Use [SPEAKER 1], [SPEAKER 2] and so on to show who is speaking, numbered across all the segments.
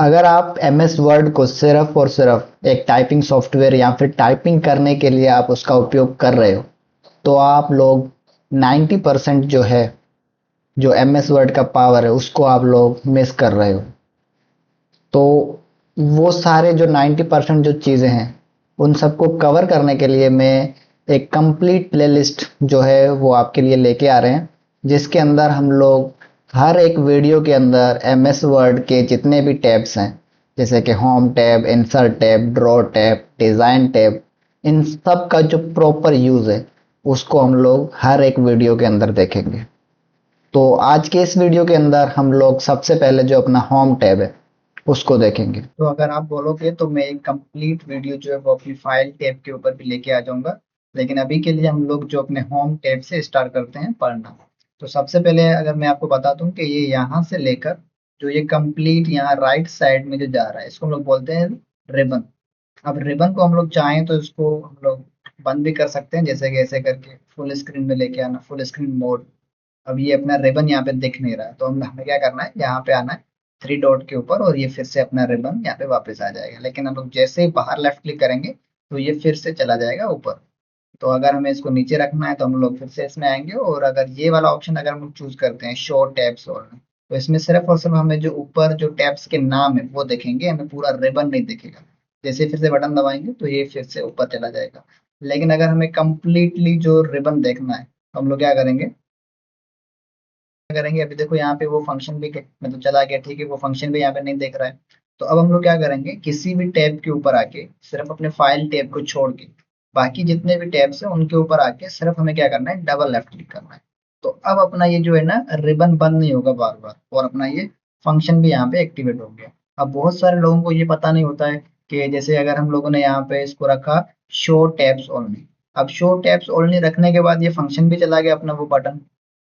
[SPEAKER 1] अगर आप MS word को सिर्फ और सिर्फ एक टाइपिंग सॉफ्टवेयर या फिर टाइपिंग करने के लिए आप उसका उपयोग कर रहे हो, तो आप लोग 90% जो है, जो एमएस वर्ड का पावर है, उसको आप लोग मिस कर रहे हो। तो वो सारे जो 90% जो चीज़ें हैं, उन सबको कवर करने के लिए मैं एक कंप्लीट प्लेलिस्ट जो है वो आपके लिए लेके आ रहे हैं, जिसके अंदर हम लोग हर एक वीडियो के अंदर एमएस वर्ड के जितने भी टैब्स हैं, जैसे कि home tab, insert tab, draw tab, design tab, इन सब का जो प्रॉपर यूज़ है, उसको हम लोग हर एक वीडियो के अंदर देखेंगे। तो आज के इस वीडियो के अंदर हम लोग सबसे पहले जो अपना होम टैब है, उसको देखेंगे। तो अगर आप बोलोगे तो मैं एक कंप्लीट वीडियो जो है वो अपनी फाइल टैब के ऊपर भी लेके आ जाऊंगा, लेकिन अभी के लिए हम लोग जो अपने होम टैब से स्टार्ट करते हैं पढ़ना। तो सबसे पहले अगर मैं आपको बता दूं कि ये यहाँ से लेकर जो ये कंप्लीट यहाँ राइट साइड में जो जा रहा है, इसको हम लोग बोलते हैं रिबन। अब रिबन को हम लोग चाहें तो इसको हम लोग बंद भी कर सकते हैं, जैसे कि ऐसे करके फुल स्क्रीन में लेके आना, फुल स्क्रीन मोड। अब ये अपना रिबन यहाँ पे दिख नहीं रहा है, तो हमें क्या करना है, यहाँ पे आना है थ्री डॉट के ऊपर, और ये फिर से अपना रिबन यहाँ पे वापस आ जाएगा। लेकिन हम लोग जैसे ही बाहर लेफ्ट क्लिक करेंगे तो ये फिर से चला जाएगा ऊपर। तो अगर हमें इसको नीचे रखना है तो हम लोग फिर से इसमें आएंगे, और अगर ये वाला ऑप्शन अगर हम लोग चूज करते हैं शो टैब्स और, तो इसमें सिर्फ और सिर्फ हमें जो ऊपर जो टैब्स के नाम है वो देखेंगे, हमें पूरा रिबन नहीं दिखेगा। जैसे फिर से बटन दबाएंगे तो ये फिर से ऊपर चला जाएगा। लेकिन अगर हमें कंप्लीटली जो रिबन देखना है तो हम लोग क्या करेंगे, अभी देखो यहाँ पे वो फंक्शन भी मतलब चला गया, ठीक है, वो फंक्शन भी यहाँ पे नहीं देख रहा है। तो अब हम लोग क्या करेंगे, किसी भी टैब के ऊपर आके सिर्फ अपने फाइल टैब को छोड़ के बाकी जितने भी टैब्स हैं उनके ऊपर आके सिर्फ हमें क्या करना है, डबल लेफ्ट क्लिक करना है। तो अब अपना ये जो है ना रिबन बंद नहीं होगा बार बार, और अपना ये फंक्शन भी यहाँ पे एक्टिवेट हो गया। अब बहुत सारे लोगों को ये पता नहीं होता है कि जैसे अगर हम लोगों ने यहाँ पे इसको रखा शो टैब्स ओनली, अब शो टैब्स ओनली रखने के बाद ये फंक्शन भी चला गया अपना, वो बटन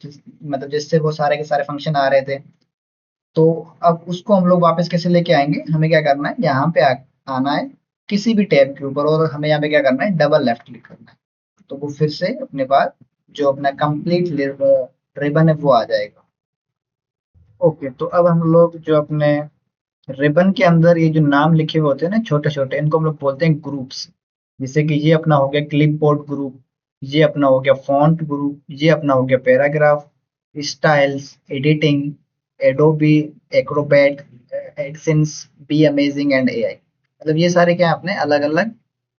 [SPEAKER 1] मतलब जिससे वो सारे के सारे फंक्शन आ रहे थे। तो अब उसको हम लोग वापस कैसे लेके आएंगे, हमें क्या करना है, यहाँ पे आना है किसी भी टैब के ऊपर, और हमें यहाँ पे क्या करना है, डबल लेफ्ट क्लिक करना है। तो वो फिर से अपने पास जो अपना कंप्लीट रिबन है वो आ जाएगा। ओके, तो अब हम लोग जो अपने रिबन के अंदर ये जो नाम लिखे हुए होते हैं ना छोटे छोटे, इनको हम लोग बोलते हैं ग्रुप्स। जैसे कि ये अपना हो गया क्लिपबोर्ड ग्रुप, ये अपना हो गया फॉन्ट ग्रुप, ये अपना हो गया paragraph, styles, editing, Adobe Acrobat, accents, be amazing and AI. मतलब ये सारे क्या है, अपने अलग अलग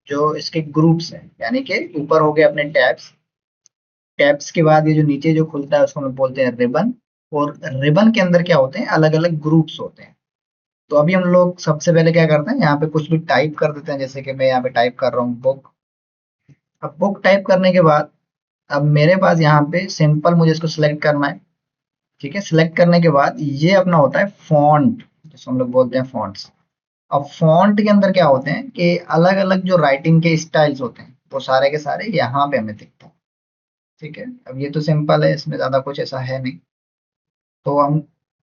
[SPEAKER 1] जो इसके ग्रुप्स हैं, यानी कि ऊपर हो गए अपने टैब्स, टैब्स के बाद ये जो नीचे जो खुलता है उसको हम लोग बोलते हैं रिबन, और रिबन के अंदर क्या होते हैं, अलग अलग ग्रुप्स होते हैं। तो अभी हम लोग सबसे पहले क्या करते हैं, यहाँ पे कुछ भी टाइप कर देते हैं, जैसे कि मैं यहाँ पे टाइप कर रहा हूँ बुक। अब बुक टाइप करने के बाद अब मेरे पास यहाँ पे सिंपल मुझे इसको सिलेक्ट करना है। ठीक है, सिलेक्ट करने के बाद ये अपना होता है फॉन्ट, जिसको हम लोग बोलते हैं फॉन्ट्स। अब फॉन्ट के अंदर क्या होते हैं कि अलग अलग जो राइटिंग के स्टाइल्स होते हैं वो सारे के सारे यहाँ पे हमें दिखते हैं। ठीक है, अब ये तो सिंपल है, इसमें ज्यादा कुछ ऐसा है नहीं। तो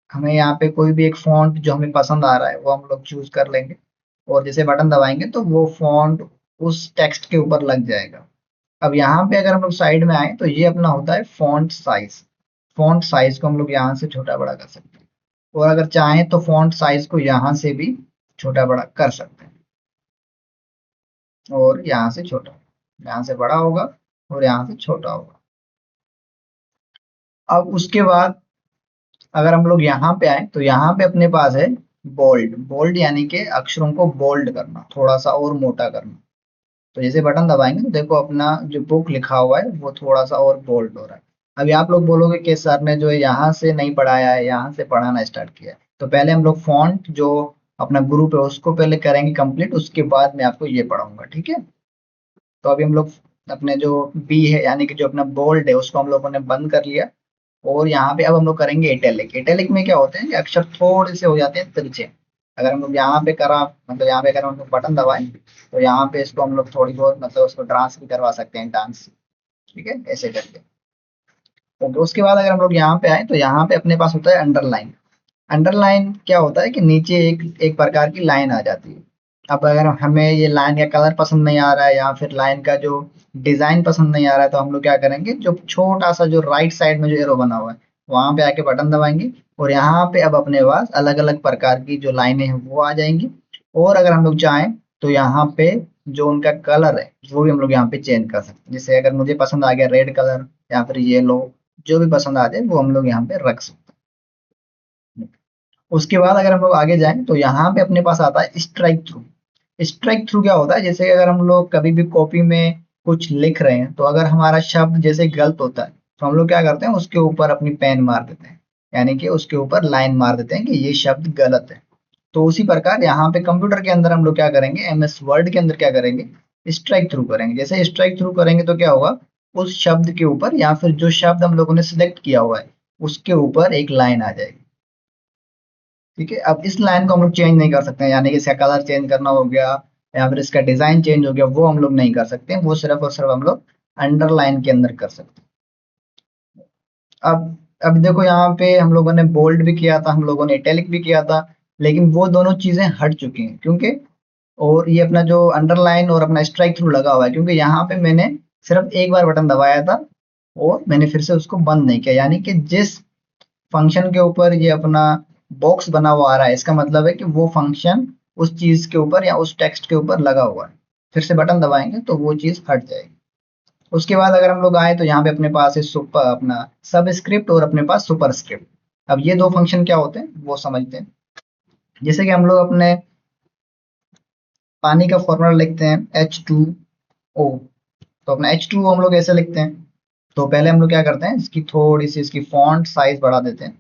[SPEAKER 1] हमें यहाँ पे कोई भी एक फॉन्ट जो हमें पसंद आ रहा है वो हम लोग चूज कर लेंगे, और जैसे बटन दबाएंगे तो वो फॉन्ट उस टेक्स्ट के ऊपर लग जाएगा। अब यहाँ पे अगर हम लोग साइड में आए तो ये अपना होता है फॉन्ट साइज। फॉन्ट साइज को हम लोग यहाँ से छोटा बड़ा कर सकते हैं, और अगर चाहें तो फॉन्ट साइज को यहाँ से भी छोटा बड़ा कर सकते हैं, और यहाँ से छोटा, यहाँ से बड़ा होगा और यहाँ से छोटा होगा। अब उसके बाद अगर हम लोग यहाँ पे आए तो यहाँ पे अपने पास है बोल्ड। बोल्ड यानी कि अक्षरों को बोल्ड करना, थोड़ा सा और मोटा करना। तो जैसे बटन दबाएंगे तो देखो अपना जो बुक लिखा हुआ है वो थोड़ा सा और बोल्ड हो रहा है। अभी आप लोग बोलोगे कि सर ने जो है यहाँ से नहीं पढ़ाया है, यहाँ से पढ़ाना स्टार्ट किया है। तो पहले हम लोग फॉन्ट जो अपना ग्रुप है उसको पहले करेंगे कंप्लीट, उसके बाद मैं आपको ये पढ़ाऊंगा, ठीक है। तो अभी हम लोग अपने जो बी है यानी कि जो अपना बोल्ड है उसको हम लोगों ने बंद कर लिया, और यहाँ पे अब हम लोग करेंगे इटैलिक। इटैलिक में क्या होते हैं कि अक्षर थोड़े से हो जाते हैं तिरछे। अगर हम लोग यहाँ पे करा, मतलब यहाँ पे अगर हम लोग बटन दबाएं तो यहाँ पे इसको हम लोग थोड़ी बहुत मतलब उसको डांस भी करवा सकते हैं, डांस। ठीक है, ऐसे करके। तो उसके बाद अगर हम लोग यहाँ पे आए तो यहाँ पे अपने पास होता है अंडरलाइन। अंडरलाइन क्या होता है कि नीचे एक एक प्रकार की लाइन आ जाती है। अब अगर हमें ये लाइन का कलर पसंद नहीं आ रहा है या फिर लाइन का जो डिजाइन पसंद नहीं आ रहा है, तो हम लोग क्या करेंगे, जो छोटा सा जो राइट साइड में जो एरो बना हुआ है वहां पे आके बटन दबाएंगे और यहाँ पे अब अपने पास अलग अलग प्रकार की जो लाइनें हैं वो आ जाएंगी। और अगर हम लोग चाहें तो यहाँ पे जो उनका कलर है वो भी हम लोग यहाँ पे चेंज कर सकते हैं। जैसे अगर मुझे पसंद आ गया रेड कलर या फिर येलो, जो भी पसंद आ जाए वो हम लोग यहाँ पे रख सकते हैं। उसके बाद अगर हम लोग आगे जाएं तो यहाँ पे अपने पास आता है स्ट्राइक थ्रू। स्ट्राइक थ्रू क्या होता है, जैसे अगर हम लोग कभी भी कॉपी में कुछ लिख रहे हैं तो अगर हमारा शब्द जैसे गलत होता है तो हम लोग क्या करते हैं, उसके ऊपर अपनी पेन मार देते हैं, यानी कि उसके ऊपर लाइन मार देते हैं कि ये शब्द गलत है। तो उसी प्रकार यहाँ पे कंप्यूटर के अंदर हम लोग क्या करेंगे, एमएस वर्ड के अंदर क्या करेंगे, स्ट्राइक थ्रू करेंगे। जैसे स्ट्राइक थ्रू करेंगे तो क्या होगा, उस शब्द के ऊपर या फिर जो शब्द हम लोगों ने सिलेक्ट किया हुआ है उसके ऊपर एक लाइन आ जाएगी। ठीक है, अब इस लाइन को हम लोग चेंज नहीं कर सकते हैं, यानी कि इसका कलर चेंज करना हो गया या फिर इसका डिजाइन चेंज हो गया, वो हम लोग नहीं कर सकते हैं। वो सिर्फ और सिर्फ हम लोग अंडरलाइन के अंदर कर सकते हैं। अब देखो यहाँ पे हम लोगों ने बोल्ड भी किया था, हम लोगों ने इटैलिक भी किया था, लेकिन वो दोनों चीजें हट चुकी हैं क्योंकि, और ये अपना जो अंडरलाइन और अपना स्ट्राइक थ्रू लगा हुआ है क्योंकि यहाँ पे मैंने सिर्फ एक बार बटन दबाया था और मैंने फिर से उसको बंद नहीं किया। यानी कि जिस फंक्शन के ऊपर ये अपना बॉक्स बना हुआ आ रहा है, इसका मतलब है कि वो फंक्शन उस चीज के ऊपर या उस टेक्स्ट के ऊपर लगा हुआ है। फिर से बटन दबाएंगे तो वो चीज हट जाएगी। उसके बाद अगर हम लोग आए तो यहाँ पे अपने पास है सुपर अपना सब स्क्रिप्ट और अपने पास सुपर स्क्रिप्ट। अब ये दो फंक्शन क्या होते हैं वो समझते हैं। जैसे कि हम लोग अपने पानी का फॉर्मूला लिखते हैं H2O, तो अपना H2O हम लोग ऐसे लिखते हैं। तो पहले हम लोग क्या करते हैं, इसकी थोड़ी सी इसकी फॉन्ट साइज बढ़ा देते हैं।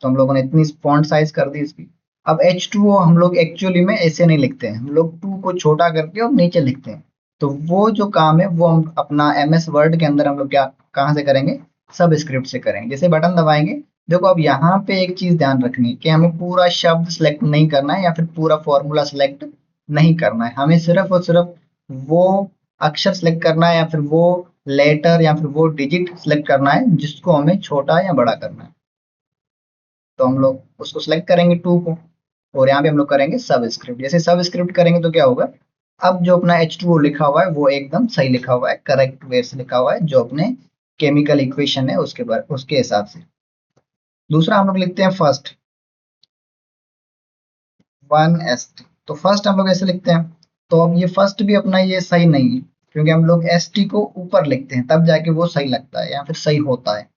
[SPEAKER 1] तो हम लोगों ने इतनी फॉन्ट साइज कर दी इसकी। अब H2O हम लोग एक्चुअली में ऐसे नहीं लिखते हैं, हम लोग टू को छोटा करके और नीचे लिखते हैं। तो वो जो काम है वो हम अपना एमएस वर्ड के अंदर हम लोग क्या कहाँ से करेंगे, सब स्क्रिप्ट से करेंगे। जैसे बटन दबाएंगे, देखो अब यहाँ पे एक चीज ध्यान रखनी है कि हमें पूरा शब्द सिलेक्ट नहीं करना है या फिर पूरा फॉर्मूला सिलेक्ट नहीं करना है। हमें सिर्फ और सिर्फ वो अक्षर सिलेक्ट करना है या फिर वो लेटर या फिर वो डिजिट सिलेक्ट करना है जिसको हमें छोटा या बड़ा करना है। तो हम लोग उसको सिलेक्ट करेंगे टू को, और यहाँ पे हम लोग करेंगे सब स्क्रिप्ट। जैसे सब स्क्रिप्ट करेंगे तो क्या होगा, अब जो अपना H2O लिखा हुआ है वो एकदम सही लिखा हुआ है, करेक्ट वे से लिखा हुआ है, जो अपने केमिकल इक्वेशन है उसके बारे उसके हिसाब से। दूसरा हम लोग लिखते हैं फर्स्ट 1ST। तो फर्स्ट हम लोग ऐसे लिखते हैं। तो अब ये फर्स्ट भी अपना ये सही नहीं है क्योंकि हम लोग ST को ऊपर लिखते हैं तब जाके वो सही लगता है या फिर सही होता है।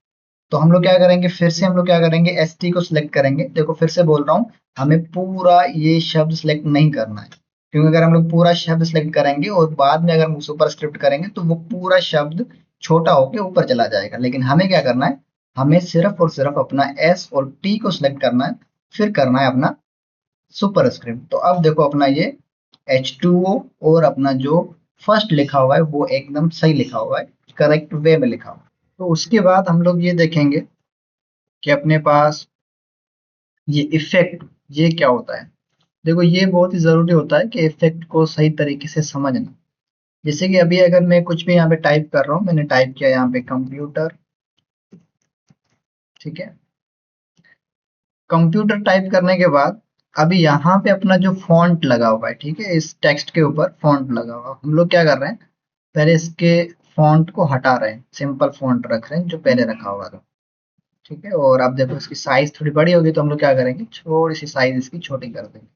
[SPEAKER 1] तो हम लोग क्या करेंगे, फिर से हम लोग क्या करेंगे, ST को सिलेक्ट करेंगे। देखो फिर से बोल रहा हूँ, हमें पूरा ये शब्द सिलेक्ट नहीं करना है क्योंकि अगर हम लोग पूरा शब्द सिलेक्ट करेंगे और बाद में अगर हम सुपर स्क्रिप्ट करेंगे तो वो पूरा शब्द छोटा होके ऊपर चला जाएगा। लेकिन हमें क्या करना है, हमें सिर्फ और सिर्फ अपना S और T को सिलेक्ट करना है, फिर करना है अपना सुपर स्क्रिप्ट। तो अब देखो अपना ये H2O और अपना जो फर्स्ट लिखा हुआ है वो एकदम सही लिखा हुआ है, करेक्ट वे में लिखा हुआ है। तो उसके बाद हम लोग ये देखेंगे कि अपने पास ये इफेक्ट, ये क्या होता है। देखो ये बहुत ही जरूरी होता है कि इफेक्ट को सही तरीके से समझना। जैसे कि अभी अगर मैं कुछ भी यहाँ पे टाइप कर रहा हूँ, मैंने टाइप किया यहाँ पे कंप्यूटर, ठीक है। कंप्यूटर टाइप करने के बाद अभी यहाँ पे अपना जो फॉन्ट लगा हुआ है, ठीक है, इस टेक्स्ट के ऊपर फॉन्ट लगा हुआ है। हम लोग क्या कर रहे हैं, पहले इसके फॉन्ट को हटा रहे हैं, सिंपल फॉन्ट रख रहे हैं जो पहले रखा हुआ था, ठीक है। और अब देखो इसकी साइज थोड़ी बड़ी होगी तो हम लोग क्या करेंगे, थोड़ी सी साइज इसकी छोटी कर देंगे।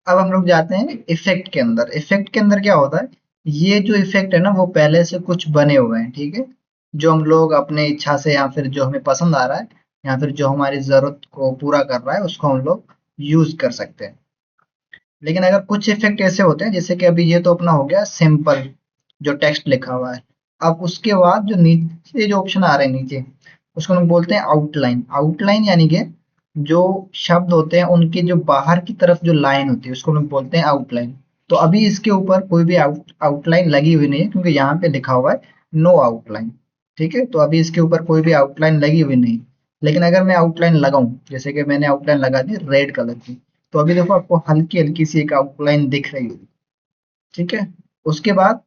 [SPEAKER 1] अब हम लोग जाते हैं इफेक्ट के अंदर। इफेक्ट के अंदर क्या होता है, ये जो इफेक्ट है ना वो पहले से कुछ बने हुए हैं, ठीक है, जो हम लोग अपने इच्छा से या फिर जो हमें पसंद आ रहा है या फिर जो हमारी जरूरत को पूरा कर रहा है उसको हम लोग यूज कर सकते हैं। लेकिन अगर कुछ इफेक्ट ऐसे होते हैं, जैसे कि अभी ये तो अपना हो गया सिंपल जो टेक्स्ट लिखा हुआ है। अब उसके बाद जो नीचे जो ऑप्शन आ रहे हैं नीचे, उसको हम लोग बोलते हैं आउटलाइन। आउटलाइन यानी कि जो शब्द होते हैं उनके जो बाहर की तरफ जो लाइन होती है उसको हम लोग बोलते हैं आउटलाइन। तो अभी इसके ऊपर कोई भी आउटलाइन लगी हुई नहीं है क्योंकि यहाँ पे लिखा हुआ है नो आउटलाइन, ठीक है। तो अभी इसके ऊपर कोई भी आउटलाइन लगी हुई नहीं। लेकिन अगर मैं आउटलाइन लगाऊं, जैसे कि मैंने आउटलाइन लगा दी रेड कलर की, तो अभी देखो आपको हल्की हल्की सी एक आउटलाइन दिख रही होगी, ठीक है। उसके बाद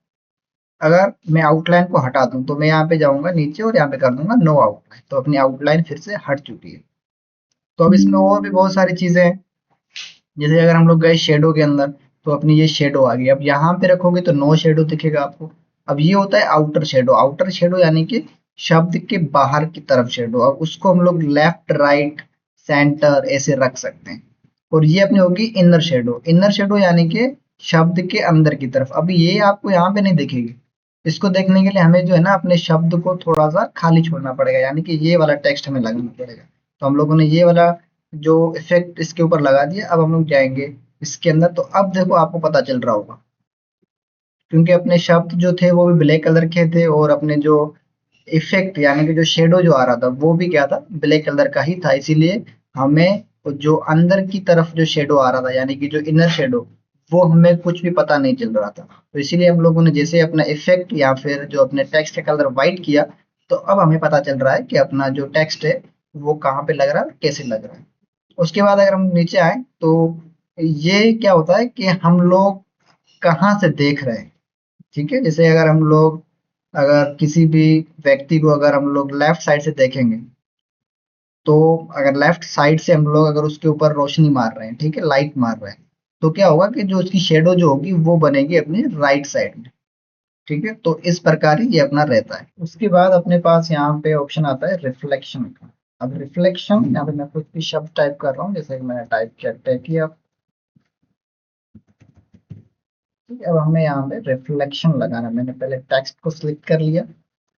[SPEAKER 1] अगर मैं आउटलाइन को हटा दूं तो मैं यहाँ पे जाऊंगा नीचे और यहाँ पे कर दूंगा नो आउटलाइन, तो अपनी आउटलाइन फिर से हट चुकी है। तो अब इसमें और भी बहुत सारी चीजें हैं। जैसे अगर हम लोग गए शेडो के अंदर तो अपनी ये शेडो आ गई। अब यहाँ पे रखोगे तो नो शेडो दिखेगा आपको। अब ये होता है आउटर शेडो। आउटर शेडो यानी कि शब्द के बाहर की तरफ शेडो, अब उसको हम लोग लेफ्ट राइट सेंटर ऐसे रख सकते हैं। और ये अपनी होगी इनर शेडो। इनर शेडो यानी कि शब्द के अंदर की तरफ। अभी ये आपको यहाँ पे नहीं दिखेगी। इसको देखने के लिए हमें जो है ना अपने शब्द को थोड़ा सा खाली छोड़ना पड़ेगा, यानी कि ये वाला टेक्स्ट हमें लगाना पड़ेगा। तो हम लोगों ने ये वाला जो इफेक्ट इसके ऊपर लगा दिया। अब हम लोग जाएंगे इसके अंदर, तो अब देखो आपको पता चल रहा होगा, क्योंकि अपने शब्द जो थे वो भी ब्लैक कलर के थे, और अपने जो इफेक्ट यानी कि जो शेडो जो आ रहा था वो भी क्या था, ब्लैक कलर का ही था। इसीलिए हमें जो अंदर की तरफ जो शेडो आ रहा था यानी कि जो इनर शेडो, वो हमें कुछ भी पता नहीं चल रहा था। तो इसीलिए हम लोगों ने जैसे अपना इफेक्ट या फिर जो अपने टेक्स्ट का कलर व्हाइट किया, तो अब हमें पता चल रहा है कि अपना जो टेक्स्ट है वो कहाँ पे लग रहा है, कैसे लग रहा है। उसके बाद अगर हम नीचे आए तो ये क्या होता है कि हम लोग कहाँ से देख रहे हैं। ठीक है, जैसे अगर हम लोग, अगर किसी भी व्यक्ति को अगर हम लोग लेफ्ट साइड से देखेंगे, तो अगर लेफ्ट साइड से हम लोग अगर उसके ऊपर रोशनी मार रहे हैं, ठीक है, लाइट मार रहे हैं, तो क्या होगा कि जो उसकी शेडो जो होगी वो बनेगी अपनी राइट साइड में। ठीक है, तो इस प्रकार ही ये अपना रहता है। उसके बाद अपने पास यहाँ पे ऑप्शन आता है रिफ्लेक्शन का। अब रिफ्लेक्शन, यहाँ पे मैं कुछ भी शब्द टाइप कर रहा हूँ, जैसे कि मैंने टाइप किया टेकिया। ठीक है, अब हमें यहाँ पे रिफ्लेक्शन लगाना है। मैंने पहले टेक्स्ट को सिलेक्ट कर लिया।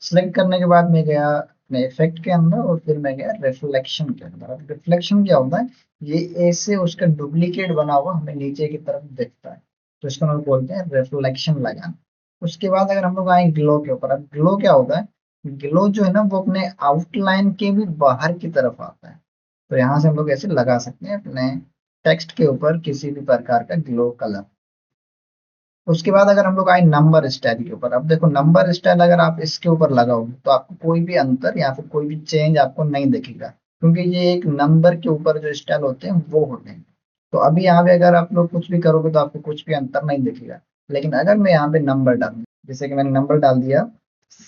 [SPEAKER 1] सिलेक्ट करने के बाद मैं गया अपने इफेक्ट के अंदर, और फिर मैं गया रिफ्लेक्शन के अंदर। अब रिफ्लेक्शन क्या होता है, ये ऐसे उसका डुप्लीकेट बना हुआ हमें नीचे की तरफ दिखता है, तो इसको हम लोग बोलते हैं रिफ्लेक्शन लगाना। उसके बाद अगर हम लोग आए ग्लो के ऊपर, अब ग्लो क्या होता है, ग्लो जो है ना वो अपने आउटलाइन के भी बाहर की तरफ आता है। तो यहाँ से हम लोग ऐसे लगा सकते हैं अपने टेक्स्ट के ऊपर किसी भी प्रकार का ग्लो कलर। उसके बाद अगर हम लोग आए नंबर स्टाइल के ऊपर, अब देखो नंबर स्टाइल अगर आप इसके ऊपर लगाओगे तो आपको कोई भी अंतर या फिर कोई भी चेंज आपको नहीं दिखेगा, क्योंकि ये एक नंबर के ऊपर जो स्टाइल होते हैं वो होते हैं। तो अभी यहाँ पे अगर आप लोग कुछ भी करोगे तो आपको कुछ भी अंतर नहीं दिखेगा। लेकिन अगर मैं यहाँ पे नंबर डाल दूं, जैसे कि मैंने नंबर डाल दिया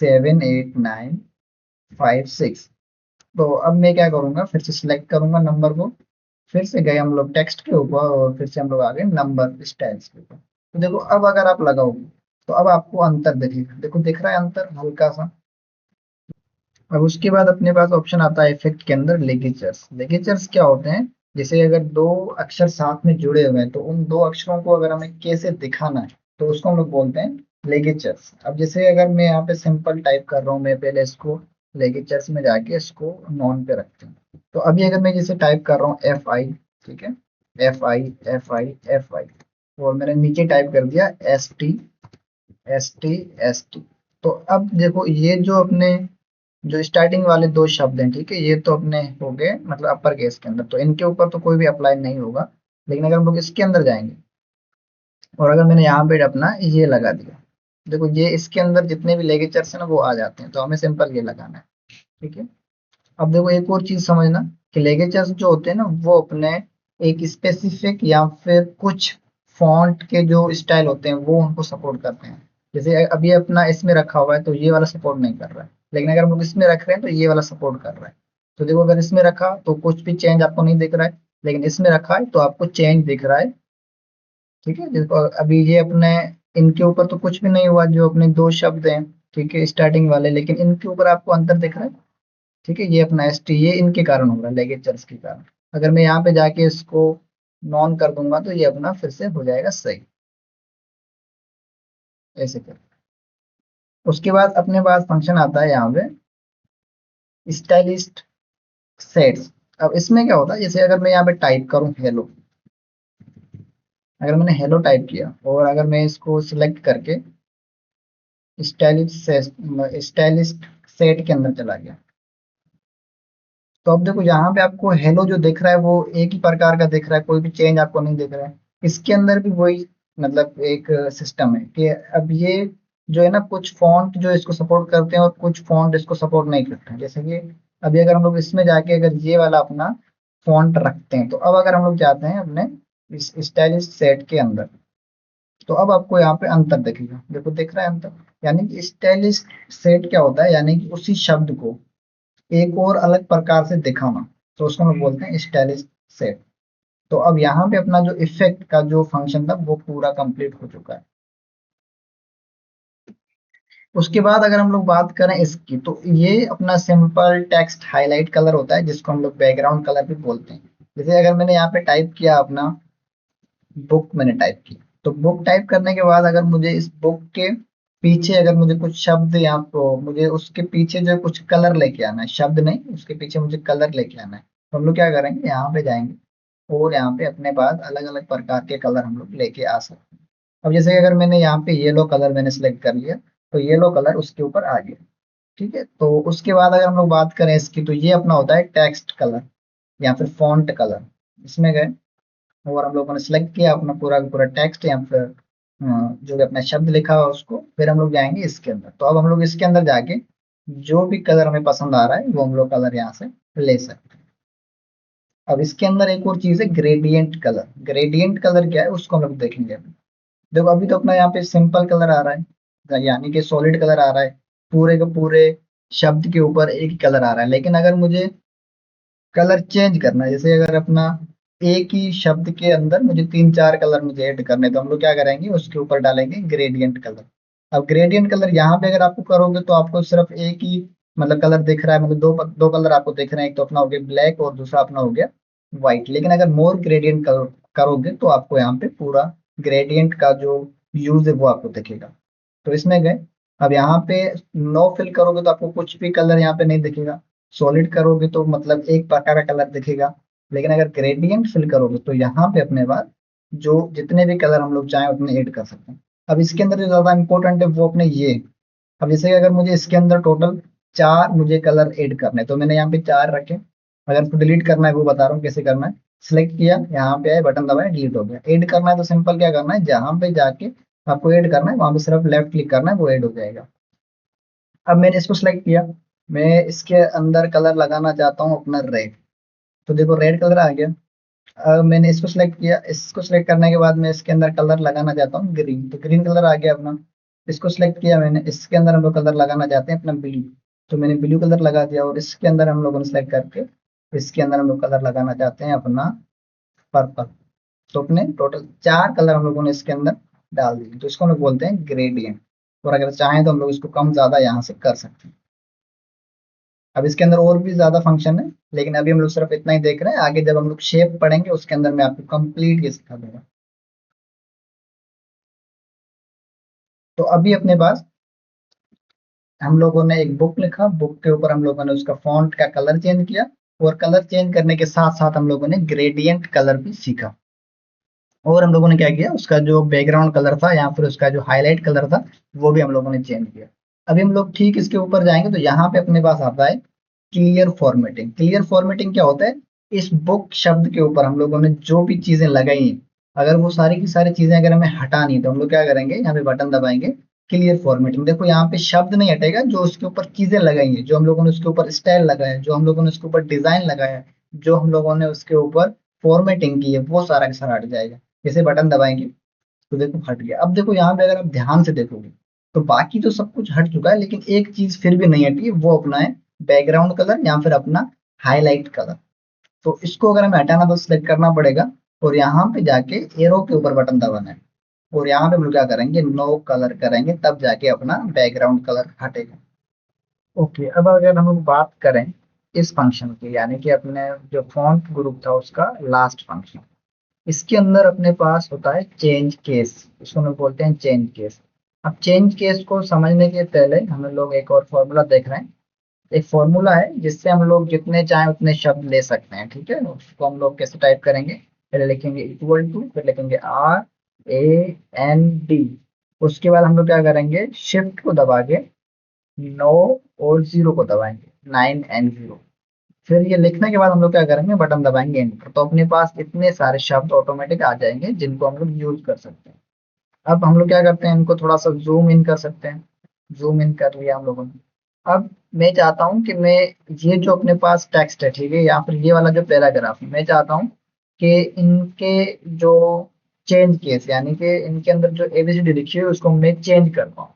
[SPEAKER 1] 78956, तो अब मैं क्या करूंगा, फिर से सिलेक्ट करूंगा नंबर को, फिर से गए हम लोग टेक्स्ट के ऊपर, और फिर से हम लोग आ गए नंबर स्टाइल्स के ऊपर। तो देखो अब अगर आप लगाओगे तो अब आपको अंतर दिखेगा, देखो दिख रहा है अंतर हल्का सा। अब उसके बाद अपने पास ऑप्शन आता है इफेक्ट के अंदर लेगेचर्स। लेगेचर्स क्या होते हैं, जैसे अगर दो अक्षर साथ में जुड़े हुए हैं तो उन दो अक्षरों को अगर हमें कैसे दिखाना है, तो उसको हम लोग बोलते हैं लेगेचर्स। अब जैसे अगर मैं यहाँ पे सिंपल टाइप कर रहा हूँ, मैं पहले इसको लेगेचर्स में जाके इसको नॉन पे रखते हैं। तो अभी अगर मैं जैसे टाइप कर रहा हूँ FI, ठीक है, FI FI FI, और मैंने नीचे टाइप कर दिया ST ST ST। तो अब देखो ये जो अपने जो स्टार्टिंग वाले दो शब्द हैं, ठीक है, ये तो अपने हो गए मतलब अपर केस के अंदर, तो इनके ऊपर तो कोई भी अप्लाई नहीं होगा। लेकिन अगर हम लोग इसके अंदर जाएंगे, और अगर मैंने यहाँ पे अपना ये लगा दिया, देखो ये इसके अंदर जितने भी लेगेचर्स हैं ना वो आ जाते हैं, तो हमें सिंपल ये लगाना है। ठीक है, अब देखो एक और चीज समझना, कि लेगेचर्स जो होते हैं ना वो अपने एक स्पेसिफिक या फिर कुछ फॉन्ट के जो स्टाइल होते हैं वो उनको सपोर्ट करते हैं। जैसे अभी अपना इसमें रखा हुआ है तो ये वाला सपोर्ट नहीं कर रहा है, लेकिन अगर हम लोग इसमें रख रहे हैं तो ये वाला सपोर्ट कर रहा है। तो देखो अगर इसमें रखा तो कुछ भी चेंज आपको नहीं दिख रहा है, लेकिन इसमें रखा है तो आपको चेंज दिख रहा है। ठीक है, देखो अभी ये अपने इनके ऊपर तो कुछ भी नहीं हुआ, जो अपने दो शब्द हैं, ठीक है, स्टार्टिंग वाले, लेकिन इनके ऊपर आपको अंतर दिख रहा है। ठीक है, ये अपना ST ये इनके कारण हो रहा है, लेगेचर्स के कारण। अगर मैं यहाँ पे जाके इसको नॉन कर दूंगा तो ये अपना फिर से हो जाएगा सही, ऐसे कर। उसके बाद अपने पास फंक्शन आता है यहाँ पे स्टाइलिस्ट सेट्स। अब इसमें क्या होता है, जैसे अगर मैं यहाँ पे टाइप करूँ हेलो, अगर मैंने हेलो टाइप किया और अगर मैं इसको सिलेक्ट करके स्टाइलिस्ट सेट के अंदर चला गया, तो अब देखो यहाँ पे आपको हेलो जो दिख रहा है वो एक ही प्रकार का दिख रहा है, कोई भी चेंज आपको नहीं दिख रहा है। इसके अंदर भी वही मतलब एक सिस्टम है कि अब ये जो है ना कुछ फॉन्ट जो इसको सपोर्ट करते हैं और कुछ फॉन्ट इसको सपोर्ट नहीं करते हैं। जैसे कि अभी अगर हम लोग इसमें जाके अगर ये वाला अपना फॉन्ट रखते हैं, तो अब अगर हम लोग जाते हैं अपने इस स्टाइलिश सेट के अंदर, तो अब आपको यहाँ पे अंतर दिखेगा, देखो दिख रहा है अंतर। यानी कि स्टाइलिश सेट क्या होता है, यानी कि उसी शब्द को एक और अलग प्रकार से दिखाना, तो उसको हम बोलते हैं स्टाइलिश सेट। तो अब यहाँ पे अपना जो इफेक्ट का जो फंक्शन था वो पूरा कंप्लीट हो चुका है। उसके बाद अगर हम लोग बात करें इसकी, तो ये अपना सिंपल टेक्स्ट हाईलाइट कलर होता है जिसको हम लोग बैकग्राउंड कलर भी बोलते हैं। जैसे अगर मैंने यहाँ पे टाइप किया अपना बुक, मैंने टाइप की, तो बुक टाइप करने के बाद अगर मुझे इस बुक के पीछे अगर मुझे कुछ शब्द यहाँ तो मुझे उसके पीछे जो कुछ कलर लेके आना है, शब्द नहीं, उसके पीछे मुझे कलर लेके आना है, तो हम लोग क्या करेंगे, यहाँ पे जाएंगे और यहाँ पे अपने पास अलग अलग प्रकार के कलर हम लोग लेके आ सकते हैं। अब जैसे अगर मैंने यहाँ पे येलो कलर मैंने सिलेक्ट कर लिया, तो येलो कलर उसके ऊपर आ गया। ठीक है, तो उसके बाद अगर हम लोग बात करें इसकी, तो ये अपना होता है टेक्स्ट कलर या फिर फॉन्ट कलर। इसमें गए और हम लोगों ने सिलेक्ट किया अपना पूरा का पूरा टेक्स्ट या फिर जो भी अपना शब्द लिखा हुआ उसको, फिर हम लोग जाएंगे इसके अंदर। तो अब हम लोग इसके अंदर जाके जो भी कलर हमें पसंद आ रहा है वो हम लोग कलर यहाँ से ले सकते हैं। अब इसके अंदर एक और चीज है ग्रेडियंट कलर। ग्रेडियंट कलर क्या है उसको हम लोग देखेंगे अभी। देखो अभी तो अपना यहाँ पे सिंपल कलर आ रहा है, यानी कि सॉलिड कलर आ रहा है, पूरे के पूरे शब्द के ऊपर एक ही कलर आ रहा है। लेकिन अगर मुझे कलर चेंज करना है, जैसे अगर अपना एक ही शब्द के अंदर मुझे तीन चार कलर मुझे ऐड करने, तो हम लोग क्या करेंगे, उसके ऊपर डालेंगे ग्रेडियंट कलर। अब ग्रेडियंट कलर यहाँ पे अगर आपको करोगे तो आपको सिर्फ एक ही मतलब कलर दिख रहा है, मतलब दो दो कलर आपको दिख रहे हैं, एक तो अपना हो गया ब्लैक और दूसरा अपना हो गया व्हाइट। लेकिन अगर मोर ग्रेडियंट कलर करोगे तो आपको यहाँ पे पूरा ग्रेडियंट का जो यूज है वो आपको दिखेगा। तो इसमें गए, अब यहाँ पे नो फिल करोगे तो आपको कुछ भी कलर यहाँ पे नहीं दिखेगा। सॉलिड करोगे तो मतलब एक प्रकार का कलर दिखेगा। लेकिन अगर ग्रेडियंट फिल करोगे तो यहाँ पे अपने पास जो जितने भी कलर हम लोग चाहें उतने ऐड कर सकते हैं। अब इसके अंदर जो ज्यादा इंपॉर्टेंट है वो अपने ये, अब जैसे अगर मुझे इसके अंदर टोटल चार मुझे कलर ऐड करने, तो मैंने यहाँ पे चार रखे। अगर इसको डिलीट करना है वो बता रहा हूँ कैसे करना है। सिलेक्ट किया, यहाँ पे आए, बटन दबाया, डिलीट हो गया। ऐड करना है तो सिंपल क्या करना है, जहां पे जाके आपको ऐड करना है वहां पे सिर्फ लेफ्ट क्लिक करना है, वो ऐड हो जाएगा। अब मैंने इसको सिलेक्ट किया, मैं इसके अंदर कलर लगाना चाहता हूँ अपना रेड, तो देखो रेड कलर आ गया। अब मैंने इसको सिलेक्ट किया, इसको सिलेक्ट करने के बाद मैं इसके अंदर कलर लगाना चाहता हूँ ग्रीन, तो ग्रीन कलर आ गया अपना। इसको सिलेक्ट किया मैंने, इसके अंदर हम लोग कलर लगाना चाहते हैं अपना ब्लू, तो मैंने ब्लू कलर लगा दिया। और इसके अंदर हम लोगों ने सिलेक्ट करके इसके अंदर हम लोग कलर लगाना चाहते हैं अपना पर्पल। तो अपने टोटल चार कलर हम लोगों ने इसके अंदर डाल दिए, तो इसको हम लोग बोलते हैं ग्रेडियंट। और अगर चाहें तो हम लोग इसको कम ज्यादा यहाँ से कर सकते हैं। अब इसके अंदर और भी ज्यादा फंक्शन है, लेकिन अभी हम लोग सिर्फ इतना ही देख रहे हैं। आगे जब हम लोग शेप पढ़ेंगे उसके अंदर मैं आपको कंप्लीट ये सिखा दूंगा। तो अभी अपने पास हम लोगों ने एक बुक लिखा, बुक के ऊपर हम लोगों ने उसका फॉन्ट का कलर चेंज किया, और कलर चेंज करने के साथ साथ हम लोगों ने ग्रेडियंट कलर भी सीखा। और हम लोगों ने क्या किया, उसका जो बैकग्राउंड कलर था या फिर उसका जो हाईलाइट कलर था वो भी हम लोगों ने चेंज किया। अभी हम लोग ठीक इसके ऊपर जाएंगे तो यहाँ पे अपने पास आता है क्लियर फॉर्मेटिंग। क्लियर फॉर्मेटिंग क्या होता है, इस बुक शब्द के ऊपर हम लोगों ने जो भी चीजें लगाई हैं, अगर वो सारी की सारी चीजें अगर हमें हटानी है तो हम लोग क्या करेंगे, यहाँ पे बटन दबाएंगे क्लियर फॉर्मेटिंग। देखो यहाँ पे शब्द नहीं हटेगा, जो उसके ऊपर चीजें लगाई हैं, जो हम लोगों ने उसके ऊपर स्टाइल लगाया है, जो हम लोगों ने उसके ऊपर डिजाइन लगाया है, जो हम लोगों ने उसके ऊपर फॉर्मेटिंग की है, वो सारा का सारा हट जाएगा। जैसे बटन दबाएंगे तो देखो हट गया। अब देखो यहाँ पे अगर आप ध्यान से देखोगे तो बाकी तो सब कुछ हट चुका है, लेकिन एक चीज फिर भी नहीं हटी, वो अपना है बैकग्राउंड कलर या फिर अपना हाईलाइट कलर। तो इसको अगर हमें हटाना तो सिलेक्ट करना पड़ेगा और यहाँ पे जाके एरो के ऊपर बटन दबाना है। और यहाँ पे हम लोग क्या करेंगे, नो कलर करेंगे, तब जाके अपना बैकग्राउंड कलर हटेगा। ओके, अब अगर हम लोग बात करें इस फंक्शन की, यानी कि अपने जो फॉन्ट ग्रुप था उसका लास्ट फंक्शन, इसके अंदर अपने पास होता है चेंज केस। इसको हम लोग बोलते हैं चेंज केस। अब चेंज केस को समझने के पहले हम लोग एक और फॉर्मूला देख रहे हैं। एक फॉर्मूला है जिससे हम लोग जितने चाहें उतने शब्द ले सकते हैं। ठीक है, उसको हम लोग कैसे टाइप करेंगे, पहले लिखेंगे इक्वल टू, फिर लिखेंगे RAND। उसके बाद हम लोग क्या करेंगे, शिफ्ट को दबा के 9 और 0 को दबाएंगे, 9 and 0। फिर ये लिखने के बाद हम लोग क्या करेंगे, बटन दबाएंगे एंटर, तो अपने पास इतने सारे शब्द ऑटोमेटिक आ जाएंगे जिनको हम लोग यूज कर सकते हैं। अब हम लोग क्या करते हैं, इनको थोड़ा सा जूम इन कर सकते हैं। जूम इन कर लिया हम लोगों ने। अब मैं चाहता हूँ कि मैं ये जो अपने पास टेक्स्ट है, ठीक है, या फिर ये वाला जो पैराग्राफ है, मैं चाहता हूँ कि इनके जो चेंज केस, यानी कि इनके अंदर जो एबीसीडी लिखी है उसको मैं चेंज कर पाऊँ।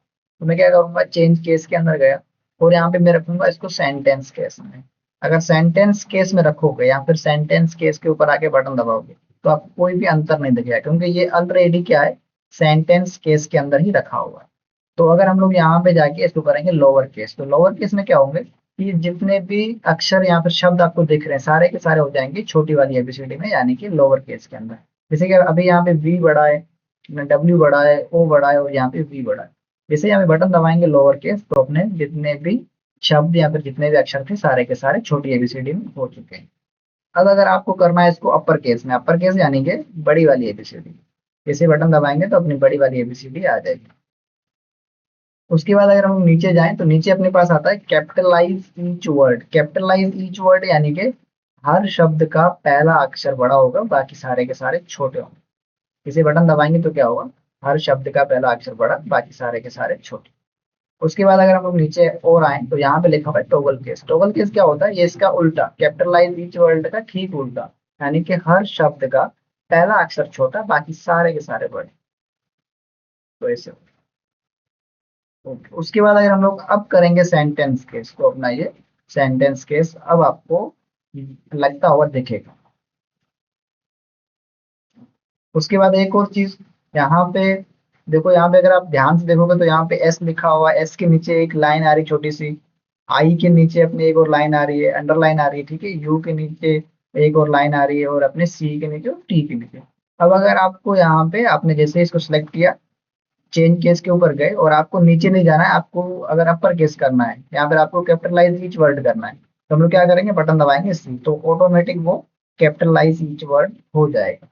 [SPEAKER 1] तो मैं क्या करूंगा, चेंज केस के अंदर गया और यहाँ पे मैं रखूंगा इसको सेंटेंस केस में। अगर सेंटेंस केस में रखोगे या फिर सेंटेंस केस के ऊपर आके बटन दबाओगे तो आपको कोई भी अंतर नहीं दिखेगा, क्योंकि ये ऑलरेडी क्या है, सेंटेंस केस के अंदर ही रखा हुआ है। तो अगर हम लोग यहाँ पे जाके इसको करेंगे लोअर केस, तो लोअर केस में क्या होंगे कि जितने भी अक्षर यहाँ पर शब्द आपको दिख रहे हैं सारे के सारे हो जाएंगे छोटी वाली एबीसीडी में, यानी कि लोअर केस के अंदर। जैसे कि अभी यहाँ पे वी बड़ा है, डब्ल्यू बड़ा है, ओ बड़ा है और यहाँ पे वी बड़ा है। जैसे यहाँ पे बटन दबाएंगे लोअर केस, तो अपने जितने भी शब्द या फिर जितने भी अक्षर थे सारे के सारे छोटी एबीसीडी में हो चुके हैं। अब अगर आपको करना है इसको अपर केस में, अपर केस यानी कि बड़ी वाली एबीसीडी, जैसे बटन दबाएंगे तो अपनी बड़ी वाली एबीसीडी आ जाएगी। उसके बाद अगर हम नीचे जाएं तो नीचे अपने पास आता है capitalise each word. Capitalise each word यानी कि हर शब्द का पहला अक्षर बड़ा होगा, बाकी सारे के सारे छोटे होंगे। इसे बटन दबाएंगे तो क्या होगा, हर शब्द का पहला अक्षर बड़ा, बाकी सारे के सारे छोटे। उसके बाद अगर हम लोग नीचे और आए तो यहाँ पे लिखा हुआ है टॉगल केस। टॉगल केस क्या होता है, ये इसका उल्टा, कैपिटलाइज ईच वर्ड का ठीक उल्टा, यानी कि हर शब्द का पहला अक्षर छोटा, बाकी सारे के सारे बड़े। तो ऐसे ओके। उसके बाद अगर हम लोग अब करेंगे सेंटेंस केस, तो अपना ये सेंटेंस केस अब आपको लगता हुआ दिखेगा। उसके बाद एक और चीज यहाँ पे देखो, यहाँ पे अगर आप ध्यान से देखोगे तो यहाँ पे एस लिखा हुआ है, एस के नीचे एक लाइन आ रही छोटी सी, आई के नीचे अपने एक और लाइन आ रही है, अंडरलाइन आ रही है, ठीक है, यू के नीचे एक और लाइन आ रही है और अपने सी के नीचे और टी के नीचे। अब अगर आपको यहाँ पे आपने जैसे इसको सिलेक्ट किया, चेंज केस के ऊपर गए और आपको नीचे नहीं जाना है, आपको अगर अपर केस करना है या फिर आपको कैपिटलाइज ईच वर्ड करना है, तो हम लोग क्या करेंगे, बटन दबाएंगे सी, तो ऑटोमेटिक वो कैपिटलाइज ईच वर्ड हो जाएगा।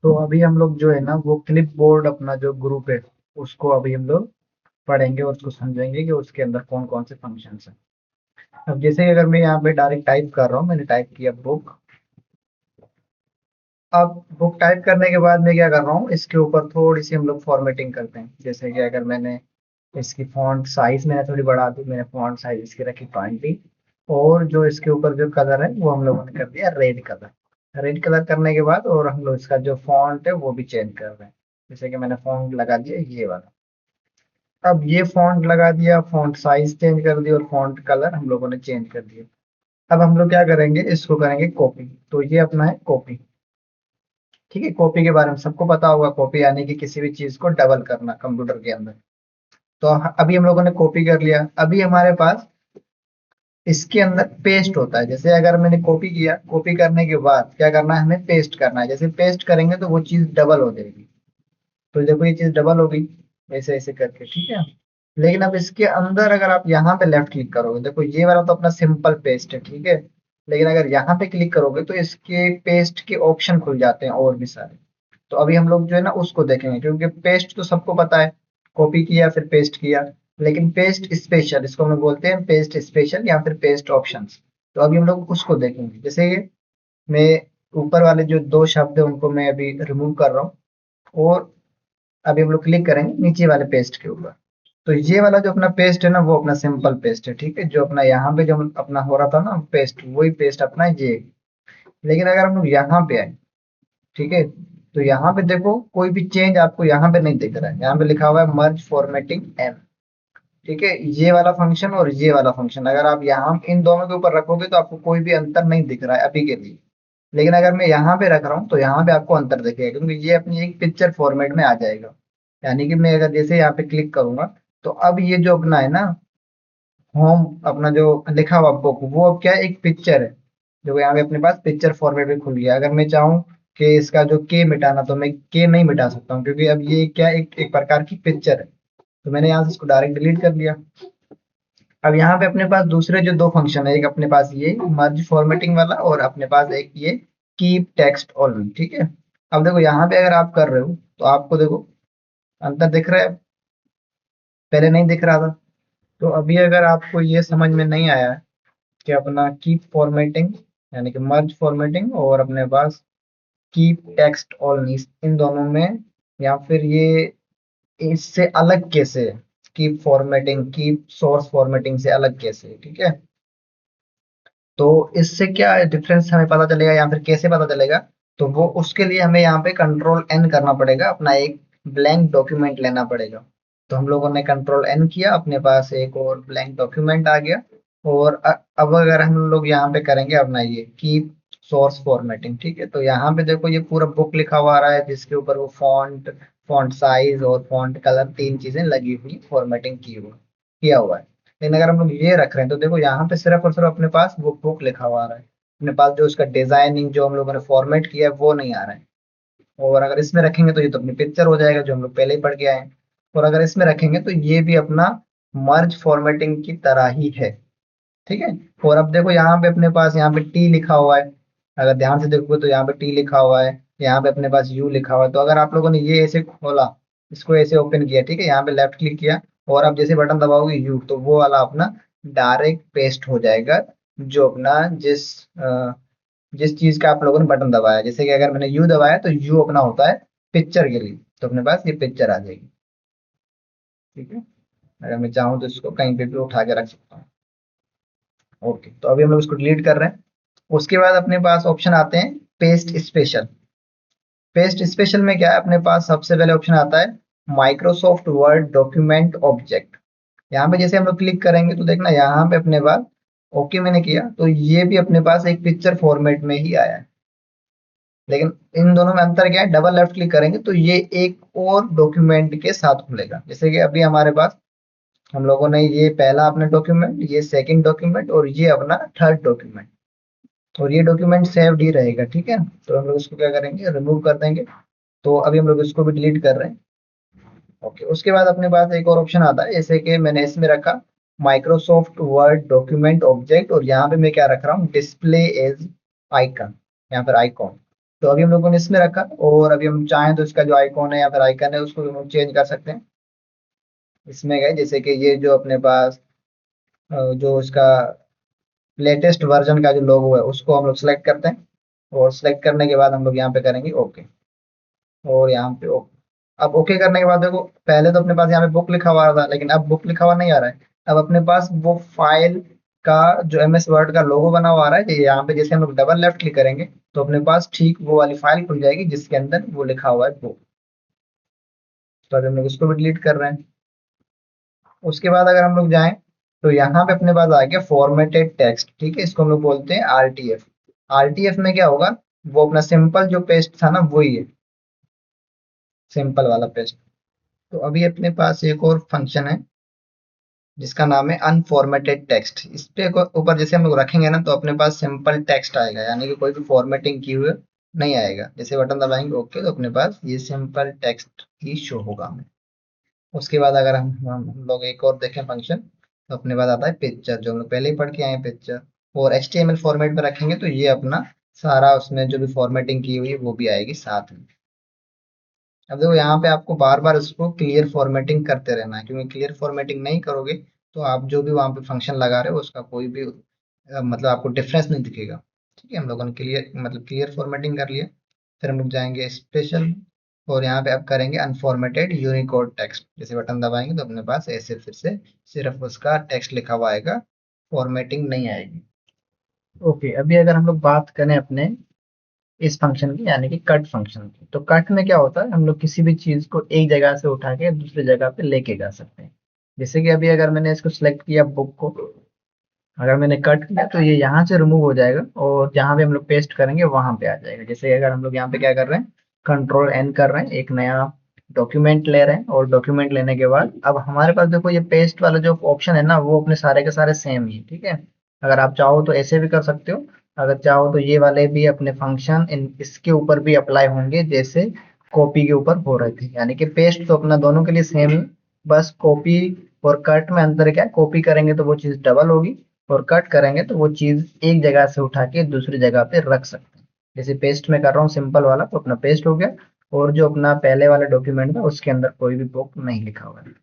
[SPEAKER 1] तो अभी हम लोग जो है ना वो क्लिप बोर्ड अपना जो ग्रुप है उसको अभी हम लोग पढ़ेंगे और उसको समझेंगे कि उसके अंदर कौन कौन से फंक्शन हैं। अब जैसे कि अगर मैं यहाँ पे डायरेक्ट टाइप कर रहा हूँ, मैंने टाइप किया बुक। अब बुक टाइप करने के बाद मैं क्या कर रहा हूँ, इसके ऊपर थोड़ी सी हम लोग फॉर्मेटिंग करते हैं। जैसे कि अगर मैंने इसकी फॉन्ट साइज मैंने थोड़ी बढ़ा दी, मैंने फॉन्ट साइज इसकी रखी 20, और जो इसके ऊपर जो कलर है वो हम लोगों ने कर दिया रेड कलर। रेड कलर करने के बाद और हम लोग इसका जो फॉन्ट है वो भी चेंज कर रहे हैं। जैसे कि मैंने फॉन्ट लगा दिया ये वाला। अब ये फॉन्ट लगा दिया, फॉन्ट साइज चेंज कर दी और फॉन्ट कलर हम लोगों ने चेंज कर दिया। अब हम लोग क्या करेंगे, इसको करेंगे कॉपी। तो ये अपना है कॉपी, ठीक है। कॉपी के बारे में सबको पता होगा, कॉपी यानी कि किसी भी चीज को डबल करना कंप्यूटर के अंदर। तो अभी हम लोगों ने कॉपी कर लिया, अभी हमारे पास इसके अंदर पेस्ट होता है। जैसे अगर मैंने कॉपी किया, कॉपी करने के बाद क्या करना है, हमें पेस्ट करना है। जैसे पेस्ट करेंगे तो वो चीज डबल हो जाएगी। तो देखो ये चीज डबल हो गई, ऐसे ऐसे करके, ठीक है। लेकिन अब इसके अंदर अगर आप यहाँ पे लेफ्ट क्लिक करोगे, देखो ये वाला तो अपना सिंपल पेस्ट है, ठीक है। लेकिन अगर यहाँ पे क्लिक करोगे तो इसके पेस्ट के ऑप्शन खुल जाते हैं और भी सारे। तो अभी हम लोग जो है ना उसको देखेंगे, क्योंकि पेस्ट तो सबको पता है, कॉपी किया फिर पेस्ट किया। लेकिन पेस्ट स्पेशल, इसको हम लोग बोलते हैं पेस्ट स्पेशल या फिर पेस्ट ऑप्शंस। तो अभी हम लोग उसको देखेंगे। जैसे ये मैं ऊपर वाले जो दो शब्द है उनको मैं अभी रिमूव कर रहा हूँ, और अभी हम लोग क्लिक करेंगे नीचे वाले पेस्ट के ऊपर। तो ये वाला जो अपना पेस्ट है ना वो अपना सिंपल पेस्ट है, ठीक है। जो अपना यहाँ पे जो अपना हो रहा था ना पेस्ट, वही पेस्ट अपना ये। लेकिन अगर हम लोग यहाँ पे आए, ठीक है, तो यहाँ पे देखो कोई भी चेंज आपको यहाँ पे नहीं दिख रहा है। यहाँ पे लिखा हुआ है मर्ज फॉर्मेटिंग एम, ठीक है। ये वाला फंक्शन और ये वाला फंक्शन अगर आप यहाँ इन दोनों के ऊपर रखोगे तो आपको कोई भी अंतर नहीं दिख रहा है अभी के लिए। लेकिन अगर मैं यहाँ पे रख रहा हूँ तो यहाँ पे आपको अंतर दिखेगा, क्योंकि ये अपनी एक पिक्चर फॉर्मेट में आ जाएगा। यानी कि मैं अगर जैसे यहाँ पे क्लिक करूंगा तो अब ये जो अपना है ना होम, अपना जो लिखा हुआ बुक, वो अब क्या है, एक पिक्चर है जो यहाँ पे अपने पास पिक्चर फॉर्मेट में खुल गया। अगर मैं चाहूँ कि इसका जो के मिटाना, तो मैं के नहीं मिटा सकता हूँ, क्योंकि अब ये क्या एक प्रकार की पिक्चर है। तो मैंने यहाँ से इसको डायरेक्ट डिलीट कर लिया। अब यहाँ पे अपने पास दूसरे जो दो फंक्शन है, एक अपने पास ये मर्ज फॉर्मेटिंग वाला और अपने पास एक ये कीप टेक्स्ट ऑल, ठीक है। अब देखो यहाँ पे अगर आप कर रहे हो तो आपको देखो अंतर दिख रहा है, पहले नहीं दिख रहा था। तो अभी अगर आपको ये समझ में नहीं आया है कि अपना कीप फॉर्मेटिंग यानी कि मर्ज फॉर्मेटिंग और अपने पास कीप टेक्स्ट ऑल, इन दोनों में या फिर ये इससे अलग कैसे है, keep formatting keep source formatting से अलग कैसे है, ठीक है। तो इससे क्या डिफरेंस हमें पता चलेगा या फिर कैसे पता चलेगा, तो वो उसके लिए हमें यहाँ पे कंट्रोल एन करना पड़ेगा, अपना एक ब्लैंक डॉक्यूमेंट लेना पड़ेगा। तो हम लोगों ने कंट्रोल एन किया, अपने पास एक और ब्लैंक डॉक्यूमेंट आ गया। और अब अगर हम लोग यहाँ पे करेंगे अपना ये कीप सोर्स फॉर्मेटिंग, ठीक है, तो यहाँ पे देखो ये पूरा बुक लिखा हुआ आ रहा है जिसके ऊपर वो फॉन्ट फॉन्ट साइज और फॉन्ट कलर 3 चीजें लगी हुई फॉर्मेटिंग किया हुआ है। लेकिन अगर हम लोग ये रख रहे हैं तो देखो यहाँ पे सिर्फ और सिर्फ अपने पास वो बुक लिखा हुआ आ रहा है, अपने पास जो उसका डिजाइनिंग जो हम लोगों ने फॉर्मेट किया है वो नहीं आ रहा है। और अगर इसमें रखेंगे तो ये तो अपनी पिक्चर हो जाएगा जो हम लोग पहले ही पढ़ के आए हैं। और अगर इसमें रखेंगे तो ये भी अपना मर्ज फॉर्मेटिंग की तरह ही है। ठीक है। और अब देखो यहाँ पे अपने पास यहाँ पे टी लिखा हुआ है, अगर ध्यान से देखोगे तो यहाँ पे टी लिखा हुआ है, यहाँ पे अपने पास यू लिखा हुआ है। तो अगर आप लोगों ने ये ऐसे खोला, इसको ऐसे ओपन किया, ठीक है, यहाँ पे लेफ्ट क्लिक किया और आप जैसे बटन दबाओगे यू, तो वो वाला अपना डायरेक्ट पेस्ट हो जाएगा जो अपना जिस चीज का आप लोगों ने बटन दबाया। जैसे कि अगर मैंने यू दबाया तो यू अपना होता है पिक्चर के लिए, तो अपने पास ये पिक्चर आ जाएगी। ठीक है। अगर मैं चाहूँ तो इसको कहीं पे भी उठा के रख सकता हूँ। ओके, तो अभी हम लोग इसको डिलीट कर रहे हैं। उसके बाद अपने पास ऑप्शन आते हैं पेस्ट स्पेशल। पेस्ट स्पेशल में क्या है, अपने पास सबसे पहले ऑप्शन आता है माइक्रोसॉफ्ट वर्ड डॉक्यूमेंट ऑब्जेक्ट। यहाँ पे जैसे हम लोग क्लिक करेंगे तो देखना यहाँ पे अपने पास ओके मैंने किया तो ये भी अपने पास एक पिक्चर फॉर्मेट में ही आया है। लेकिन इन दोनों में अंतर क्या है, डबल लेफ्ट क्लिक करेंगे तो ये एक और डॉक्यूमेंट के साथ खुलेगा। जैसे कि अभी हमारे पास हम लोगों ने ये पहला अपना डॉक्यूमेंट, ये सेकंड डॉक्यूमेंट और ये अपना थर्ड डॉक्यूमेंट, और ये डॉक्यूमेंट सेव्ड ही रहेगा। ठीक है। तो हम लोग इसको क्या करेंगे, रिमूव कर देंगे। तो अभी हम लोग इसको भी डिलीट कर रहे हैं। ओके, उसके बाद अपने पास एक और ऑप्शन आता है, जैसे कि मैंने इसमें रखा माइक्रोसॉफ्ट वर्ड डॉक्यूमेंट ऑब्जेक्ट, और यहाँ पे मैं क्या रख रहा हूँ, डिस्प्ले एज आइकन, यहाँ पर आइकॉन। तो अभी हम लोगों ने इसमें रखा, और अभी हम चाहें तो इसका जो आइकॉन है या फिर आइकन है उसको हम चेंज कर सकते हैं। इसमें गए, जैसे कि ये जो अपने पास जो इसका लेटेस्ट वर्जन का जो लोगो है उसको हम लोग सेलेक्ट करते हैं, और सेलेक्ट करने के बाद हम लोग यहाँ पे करेंगे ओके, और यहाँ पे ओके। अब ओके करने के बाद देखो, पहले तो अपने पास यहाँ पे बुक लिखा हुआ था, लेकिन अब बुक लिखा हुआ नहीं आ रहा है। अब अपने पास वो फाइल का जो एमएस वर्ड का लोगो बना हुआ आ रहा है, यहाँ पे जैसे हम लोग डबल लेफ्ट क्लिक करेंगे तो अपने पास ठीक वो वाली फाइल खुल जाएगी जिसके अंदर वो लिखा हुआ है बुक। तो अगर हम लोग इसको भी डिलीट कर रहे हैं। उसके बाद अगर हम लोग जाएं तो यहाँ पे अपने पास आ गया फॉर्मेटेड टेक्स्ट। ठीक है, इसको हम लोग बोलते हैं आरटीएफ। आरटीएफ में क्या होगा, वो अपना सिंपल जो पेस्ट था ना वही है, सिंपल वाला पेस्ट। तो अभी अपने पास एक और फंक्शन है जिसका नाम है अनफॉर्मेटेड टेक्स्ट। इस पे ऊपर जैसे हम लोग रखेंगे ना तो अपने पास सिंपल टेक्स्ट आएगा, यानी कि कोई भी फॉर्मेटिंग की हुई नहीं आएगा। जैसे बटन दबाएंगे ओके तो अपने पास ये सिंपल टेक्स्ट ही शो होगा हमें। उसके बाद अगर हम लोग एक और देखें फंक्शन, तो अपने पास आता है पिक्चर, जो हम लोग पहले ही पढ़ के आए हैं पिक्चर। और HTML फॉर्मेट में रखेंगे तो ये अपना सारा उसमें जो भी फॉर्मेटिंग की हुई है वो भी आएगी साथ में। अब देखो यहाँ पे आपको बार बार इसको क्लियर फॉर्मेटिंग करते रहना है, क्योंकि क्लियर फॉर्मेटिंग नहीं करोगे तो आप जो भी वहाँ पे फंक्शन लगा रहे हो उसका कोई भी मतलब आपको डिफरेंस नहीं दिखेगा। ठीक है, हम लोगों ने क्लियर फॉर्मेटिंग कर लिया। फिर हम लोग जाएंगे स्पेशल, और यहाँ पे अब करेंगे अनफॉर्मेटेड यूनिकोड टेक्स्ट। जैसे बटन दबाएंगे तो अपने पास ऐसे फिर से सिर्फ उसका टेक्स्ट लिखा हुआ आएगा, फॉर्मेटिंग नहीं आएगी। ओके, अभी अगर हम लोग बात करें अपने इस फंक्शन की, यानी कि कट फंक्शन की, तो कट में क्या होता है, हम लोग किसी भी चीज को एक जगह से उठा के दूसरी जगह पे लेके जा सकते हैं। जैसे कि अभी अगर मैंने इसको सिलेक्ट किया बुक को, अगर मैंने कट किया तो ये यहाँ से रिमूव हो जाएगा और जहाँ भी हम लोग पेस्ट करेंगे वहां पे आ जाएगा। जैसे अगर हम लोग यहाँ पे क्या कर रहे हैं, कंट्रोल एन कर रहे हैं, एक नया डॉक्यूमेंट ले रहे हैं, और डॉक्यूमेंट लेने के बाद अब हमारे पास देखो ये पेस्ट वाला जो ऑप्शन है ना वो अपने सारे के सारे सेम ही है। ठीक है, अगर आप चाहो तो ऐसे भी कर सकते हो, अगर चाहो तो ये वाले भी अपने फंक्शन इसके ऊपर भी अप्लाई होंगे जैसे कॉपी के ऊपर हो रहे थे। यानी कि पेस्ट तो अपना दोनों के लिए सेम है, बस कॉपी और कट में अंतर क्या है, कॉपी करेंगे तो वो चीज डबल होगी, और कट करेंगे तो वो चीज एक जगह से उठा के दूसरी जगह पे रख सकते हैं। जैसे पेस्ट में कर रहा हूँ सिंपल वाला तो अपना पेस्ट हो गया, और जो अपना पहले वाला डॉक्यूमेंट था उसके अंदर कोई भी बुक नहीं लिखा हुआ है।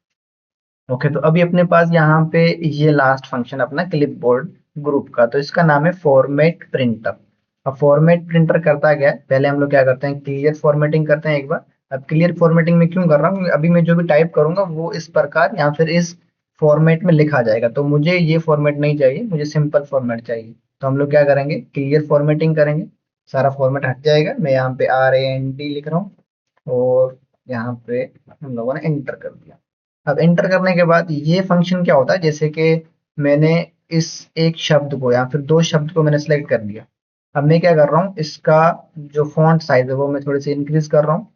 [SPEAKER 1] ओके, तो अभी अपने पास यहाँ पे ये लास्ट फंक्शन अपना क्लिपबोर्ड ग्रुप का, तो इसका नाम है फॉर्मेट प्रिंटर। अब फॉर्मेट प्रिंटर करता क्या है, पहले हम लोग क्या करते हैं, क्लियर फॉर्मेटिंग करते हैं एक बार। अब क्लियर फॉर्मेटिंग में क्यों कर रहा हूँ, अभी मैं जो भी टाइप करूंगा वो इस प्रकार या फिर इस फॉर्मेट में लिखा जाएगा, तो मुझे ये फॉर्मेट नहीं चाहिए, मुझे सिंपल फॉर्मेट चाहिए। तो हम लोग क्या करेंगे, क्लियर फॉर्मेटिंग करेंगे, सारा फॉर्मेट हट जाएगा। मैं यहाँ पे RAND लिख रहा हूँ, और यहाँ पे हम लोगों ने एंटर कर दिया। अब एंटर करने के बाद ये फंक्शन क्या होता है, जैसे कि मैंने इस एक शब्द को या फिर दो शब्द को मैंने सेलेक्ट कर लिया। अब मैं क्या कर रहा हूँ, इसका जो फॉन्ट साइज है वो मैं थोड़ी सी इंक्रीज कर रहा हूँ,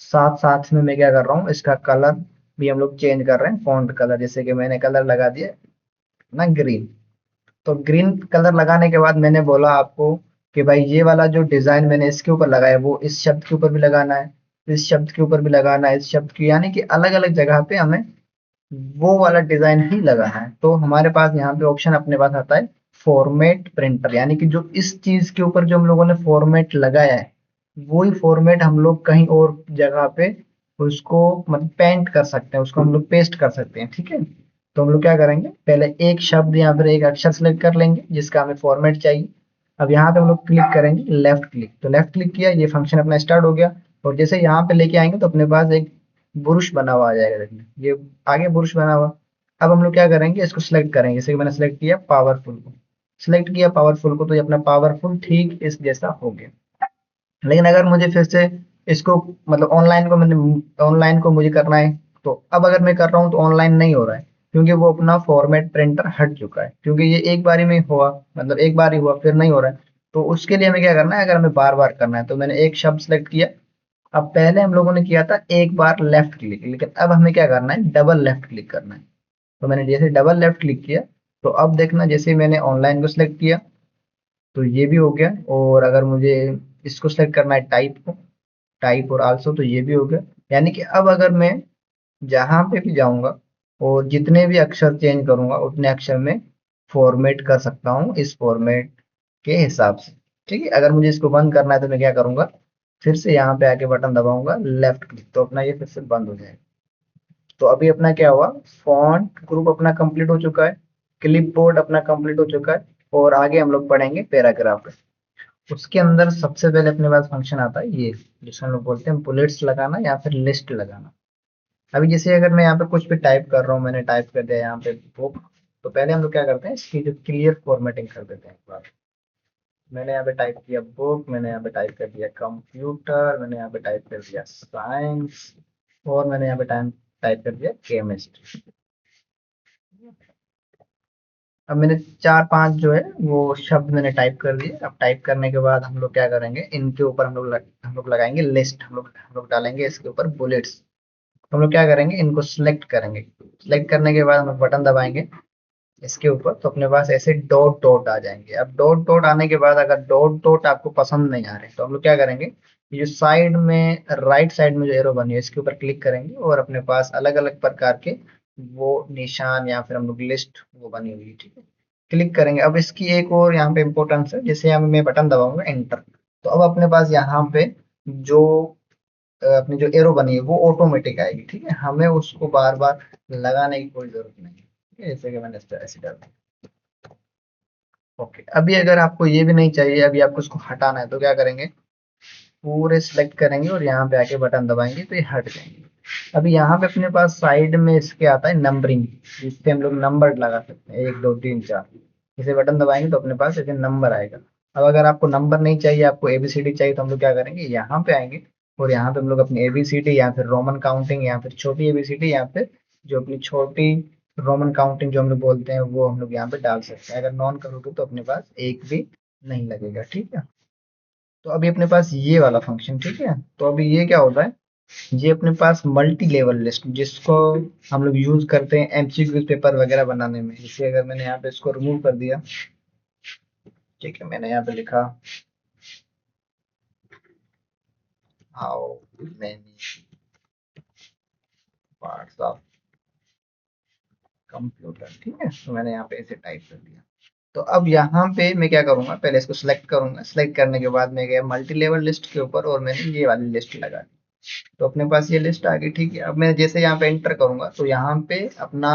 [SPEAKER 1] साथ साथ में मैं क्या कर रहा हूँ, इसका कलर भी हम लोग चेंज कर रहे हैं, फॉन्ट कलर। जैसे कि मैंने कलर लगा दिया ना ग्रीन। तो ग्रीन कलर लगाने के बाद मैंने बोला आपको कि भाई ये वाला जो डिजाइन मैंने इसके ऊपर लगाया वो इस शब्द के ऊपर भी लगाना है, इस शब्द के ऊपर भी लगाना है, इस शब्द की, यानी कि अलग अलग जगह पे हमें वो वाला डिजाइन ही लगाना है। तो हमारे पास यहाँ पे ऑप्शन अपने पास आता है फॉर्मेट प्रिंटर, यानी कि जो इस चीज के ऊपर जो हम लोगों ने फॉर्मेट लगाया है वही फॉर्मेट हम लोग कहीं और जगह पे उसको मतलब पेंट कर सकते हैं, उसको हम लोग पेस्ट कर सकते हैं। ठीक है, तो हम लोग क्या करेंगे, पहले एक शब्द या फिर एक अक्षर सेलेक्ट कर लेंगे जिसका हमें फॉर्मेट चाहिए। अब यहाँ पे हम लोग क्लिक करेंगे लेफ्ट क्लिक, तो लेफ्ट क्लिक किया, ये फंक्शन अपना स्टार्ट हो गया। और जैसे यहाँ पे लेके आएंगे तो अपने पास एक बुरुश बना हुआ आ जाएगा, देखिए ये आगे बुरुश बना हुआ। अब हम लोग क्या करेंगे, इसको सिलेक्ट करेंगे, जैसे कि मैंने सिलेक्ट किया पावरफुल को, सिलेक्ट किया पावरफुल को, तो ये अपना पावरफुल ठीक इस जैसा हो गया। लेकिन अगर मुझे फिर से इसको मतलब ऑनलाइन को मुझे करना है, तो अब अगर मैं कर रहा हूँ तो ऑनलाइन नहीं हो रहा है, क्योंकि वो अपना फॉर्मेट प्रिंटर हट चुका है, क्योंकि ये एक बारी में हुआ, मतलब एक बार ही हुआ फिर नहीं हो रहा है। तो उसके लिए हमें क्या करना है, अगर हमें बार बार करना है, तो मैंने एक शब्द सेलेक्ट किया। अब पहले हम लोगों ने किया था एक बार लेफ्ट क्लिक, लेकिन अब हमें क्या करना है, डबल लेफ्ट क्लिक करना है। तो मैंने जैसे डबल लेफ्ट क्लिक किया, तो अब देखना जैसे मैंने ऑनलाइन को सिलेक्ट किया तो ये भी हो गया। और अगर मुझे इसको सेलेक्ट करना है टाइप को, टाइप और आल्सो, तो ये भी हो गया। यानी कि अब अगर मैं जहां पे भी जाऊंगा और जितने भी अक्षर चेंज करूंगा उतने अक्षर में फॉर्मेट कर सकता हूँ इस फॉर्मेट के हिसाब से। ठीक है, अगर मुझे इसको बंद करना है तो मैं क्या करूंगा, फिर से यहाँ पे आके बटन दबाऊंगा लेफ्ट क्लिक, तो अपना ये फिर से बंद हो जाएगा। तो अभी अपना क्या हुआ, फॉन्ट ग्रुप अपना कंप्लीट हो चुका है, क्लिपबोर्ड अपना कंप्लीट हो चुका है। और आगे हम लोग पढ़ेंगे पैराग्राफ। उसके अंदर सबसे पहले अपने पास फंक्शन आता है ये, जिसको हम लोग बोलते हैं बुलेट्स लगाना या फिर लिस्ट लगाना। अभी जैसे अगर मैं यहाँ पे कुछ भी टाइप कर रहा हूँ, मैंने टाइप कर दिया यहाँ पे बुक, तो पहले हम लोग क्या करते हैं, इसकी जो क्लियर फॉर्मेटिंग कर देते हैं एक बार। मैंने यहाँ पे टाइप किया बुक, मैंने यहाँ पे टाइप कर दिया कंप्यूटर, मैंने यहाँ पे टाइप कर दिया साइंस, और मैंने यहाँ पे टाइप टाइप कर दिया केमिस्ट्री। अब मैंने चार पांच जो है वो शब्द मैंने टाइप कर दिए। अब टाइप करने के बाद हम लोग क्या करेंगे, इनके ऊपर हम लोग लगाएंगे लिस्ट, हम लोग डालेंगे इसके ऊपर बुलेट्स। हम लोग क्या करेंगे, इनको सिलेक्ट करेंगे, सिलेक्ट करने के बाद हम लोग बटन दबाएंगे इसके ऊपर, तो अपने पास ऐसे डॉट डॉट आ जाएंगे। अब डॉट डॉट आने के बाद अगर डॉट डॉट आपको पसंद नहीं आ रहे तो हम लोग क्या करेंगे, ये जो साइड में राइट साइड में जो एरो बनी है इसके ऊपर क्लिक करेंगे और अपने पास अलग अलग प्रकार के वो निशान या फिर हम लोग लिस्ट वो बनी हुई है, ठीक है, क्लिक करेंगे। अब इसकी एक और यहाँ पे इम्पोर्टेंस है, जैसे यहाँ पे मैं बटन दबाऊंगा एंटर, तो अब अपने पास यहाँ पे जो अपनी जो एरो बनी है वो ऑटोमेटिक आएगी। ठीक है, हमें उसको बार बार लगाने की कोई जरूरत नहीं है। ठीक है, जैसे कि मैंने ऐसे डाल दिया। ओके, अभी अगर आपको ये भी नहीं चाहिए, अभी आपको उसको हटाना है, तो क्या करेंगे, पूरे सिलेक्ट करेंगे और यहाँ पे आके बटन दबाएंगे तो ये हट जाएंगे। अभी यहाँ पे अपने पास साइड में इसके आता है नंबरिंग, जिससे हम लोग नंबर लगा सकते हैं, 1 2 3 4। इसे बटन दबाएंगे तो अपने पास ऐसे नंबर आएगा। अब अगर आपको नंबर नहीं चाहिए, आपको एबीसीडी चाहिए, तो हम लोग क्या करेंगे, यहाँ पे आएंगे और यहाँ पे हम लोग अपनी एबीसीडी या फिर रोमन काउंटिंग या फिर छोटी एबीसीडी या फिर जो अपनी छोटी रोमन काउंटिंग जो हम लोग बोलते हैं वो हम लोग यहाँ पे डाल सकते हैं। अगर नॉन करोगे तो अपने पास एक भी नहीं लगेगा। ठीक है, तो अभी अपने पास ये वाला फंक्शन, ठीक है, तो अभी ये क्या होता है, ये अपने पास मल्टी लेवल लिस्ट जिसको हम लोग यूज करते हैं एमसीक्यू पेपर वगैरह बनाने में। जैसे अगर मैंने यहाँ पे इसको रिमूव कर दिया, ठीक है, मैंने यहाँ पे लिखा how many parts of computer, ठीक है, तो मैंने यहाँ पे ऐसे टाइप कर दिया। तो अब यहाँ पे मैं क्या करूंगा, पहले इसको सिलेक्ट करूंगा, सिलेक्ट करने के बाद मैं गया मल्टी लेवल लिस्ट के ऊपर और मैंने ये वाली लिस्ट लगा दी। तो अपने पास ये लिस्ट आ गई। ठीक है, अब मैं जैसे यहाँ पे एंटर करूंगा तो यहाँ पे अपना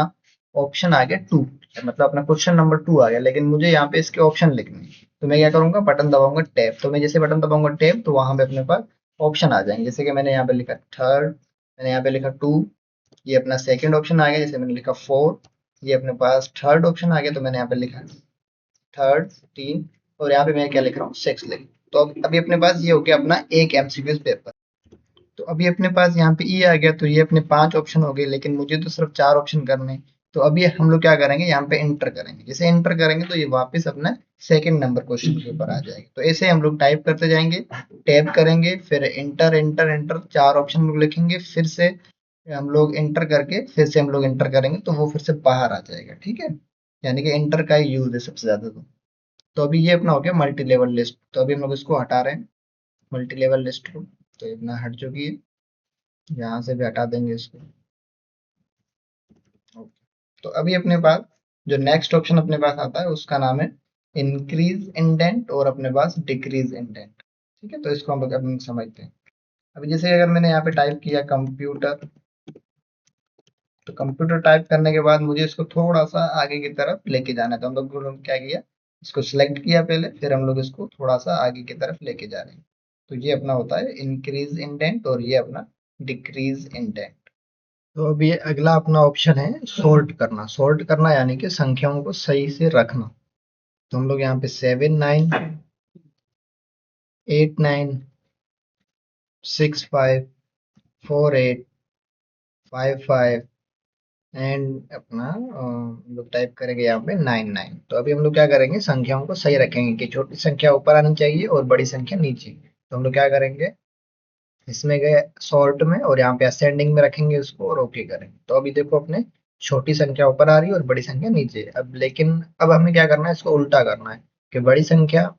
[SPEAKER 1] ऑप्शन आ गया 2, मतलब अपना क्वेश्चन नंबर 2 आ गया, लेकिन मुझे यहाँ पे इसके ऑप्शन लिखने हैं। तो मैं क्या करूंगा, बटन दबाऊंगा टैब, तो मैं जैसे बटन दबाऊंगा टैब तो वहां पे अपने पास ऑप्शन आ जाएंगे। जैसे कि मैंने यहाँ पे लिखा थर्ड, मैंने यहाँ पे लिखा 2, ये अपना सेकंड ऑप्शन आ गया। जैसे मैंने लिखा 4, ये अपने पास थर्ड ऑप्शन आ गया, तो मैंने यहाँ पे लिखा थर्ड 3, और यहाँ पे मैं क्या लिख रहा हूँ 6 लिख। तो अब अभी अपने पास ये हो गया अपना एक एमसीक्यू पेपर। तो अभी अपने पास यहाँ पे ये आ गया, तो ये अपने 5 ऑप्शन हो गए, लेकिन मुझे तो सिर्फ 4 ऑप्शन करने हैं। तो अभी हम लोग क्या करेंगे, यहाँ पे इंटर करेंगे। जैसे इंटर करेंगे तो ये वापस अपना सेकंड नंबर क्वेश्चन के ऊपर आ जाएगा। तो ऐसे हम लोग टाइप करते जाएंगे, टैब करेंगे, फिर इंटर इंटर इंटर, चार ऑप्शन हम लोग लिखेंगे, फिर से हम लोग इंटर करके फिर से हम लोग इंटर करेंगे तो वो फिर से बाहर आ जाएगा। ठीक है, यानी कि इंटर का ही यूज है सबसे ज्यादा। तो अभी ये अपना हो गया मल्टी लेवल लिस्ट। तो अभी हम लोग इसको हटा रहे हैं, मल्टी लेवल लिस्ट को। तो ये अपना हट चुकी है, यहाँ से भी हटा देंगे इसको। ओके। तो अभी अपने पास जो नेक्स्ट ऑप्शन अपने पास आता है उसका नाम है इंक्रीज इंडेंट, और अपने पास डिक्रीज इंडेंट। ठीक है, तो इसको हम लोग अभी समझते हैं। अभी जैसे अगर मैंने यहाँ पे टाइप किया कंप्यूटर, तो कंप्यूटर टाइप करने के बाद मुझे इसको थोड़ा सा आगे की तरफ लेके जाना है। तो हम लोग क्या किया, इसको सिलेक्ट किया पहले, फिर हम लोग इसको थोड़ा सा आगे की तरफ लेके जा रहे हैं। तो ये अपना होता है इंक्रीज इंडेंट, और ये अपना डिक्रीज इंडेंट। तो अब ये अगला अपना ऑप्शन है सॉर्ट करना। सॉर्ट करना यानी कि संख्याओं को सही से रखना। तो हम लोग यहाँ पे 7 9 8 9 6 5 4 8 5 5 एंड अपना हम लोग टाइप करेंगे यहाँ पे 9 9। तो अभी हम लोग क्या करेंगे, संख्याओं को सही रखेंगे कि छोटी संख्या ऊपर आनी चाहिए और बड़ी संख्या नीचे। तो हम लोग क्या करेंगे, इसमें गए सॉर्ट में, और यहाँ पे असेंडिंग में रखेंगे उसको, और ओके करेंगे। तो अभी देखो अपने छोटी संख्या ऊपर आ रही है और बड़ी संख्या नीचे। अब लेकिन अब हमें क्या करना है, इसको उल्टा करना है कि बड़ी संख्या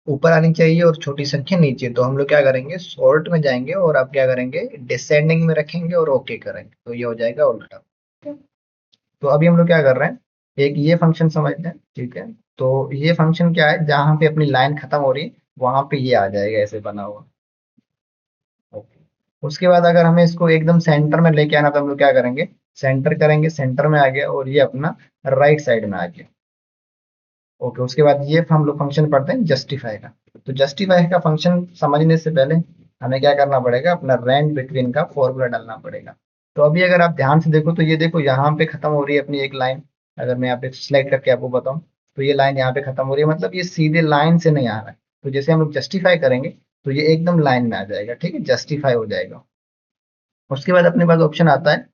[SPEAKER 1] ऊपर आनी चाहिए और छोटी संख्या नीचे। तो हम लोग क्या करेंगे, सॉर्ट में जाएंगे और अब क्या करेंगे, डिसेंडिंग में रखेंगे और ओके करेंगे। तो ये हो जाएगा उल्टा। तो अभी हम लोग क्या कर रहे हैं, एक ये फंक्शन समझते हैं। ठीक है, तो ये फंक्शन क्या है, जहां पे अपनी लाइन खत्म हो रही है वहां पे ये आ जाएगा ऐसे बना हुआ। ओके। उसके बाद अगर हमें इसको एकदम सेंटर में लेके आना, तो हम लोग क्या करेंगे, सेंटर करेंगे, सेंटर में आ गया, और ये अपना राइट साइड में आ गया। ओके। उसके बाद ये हम लोग फंक्शन पढ़ते हैं जस्टिफाई का। तो जस्टिफाई का फंक्शन समझने से पहले हमें क्या करना पड़ेगा, अपना रेंज बिटवीन का फॉर्मूला डालना पड़ेगा। तो अभी अगर आप ध्यान से देखो तो ये देखो यहाँ पे खत्म हो रही है अपनी एक लाइन। अगर मैं यहाँ पे सिलेक्ट करके आपको बताऊं तो ये लाइन यहाँ पे खत्म हो रही है, मतलब ये सीधे लाइन से नहीं आ रहा है। तो जैसे हम लोग जस्टिफाई करेंगे तो ये एकदम लाइन में आ जाएगा। ठीक है, जस्टिफाई हो जाएगा। उसके बाद अपने पास ऑप्शन आता है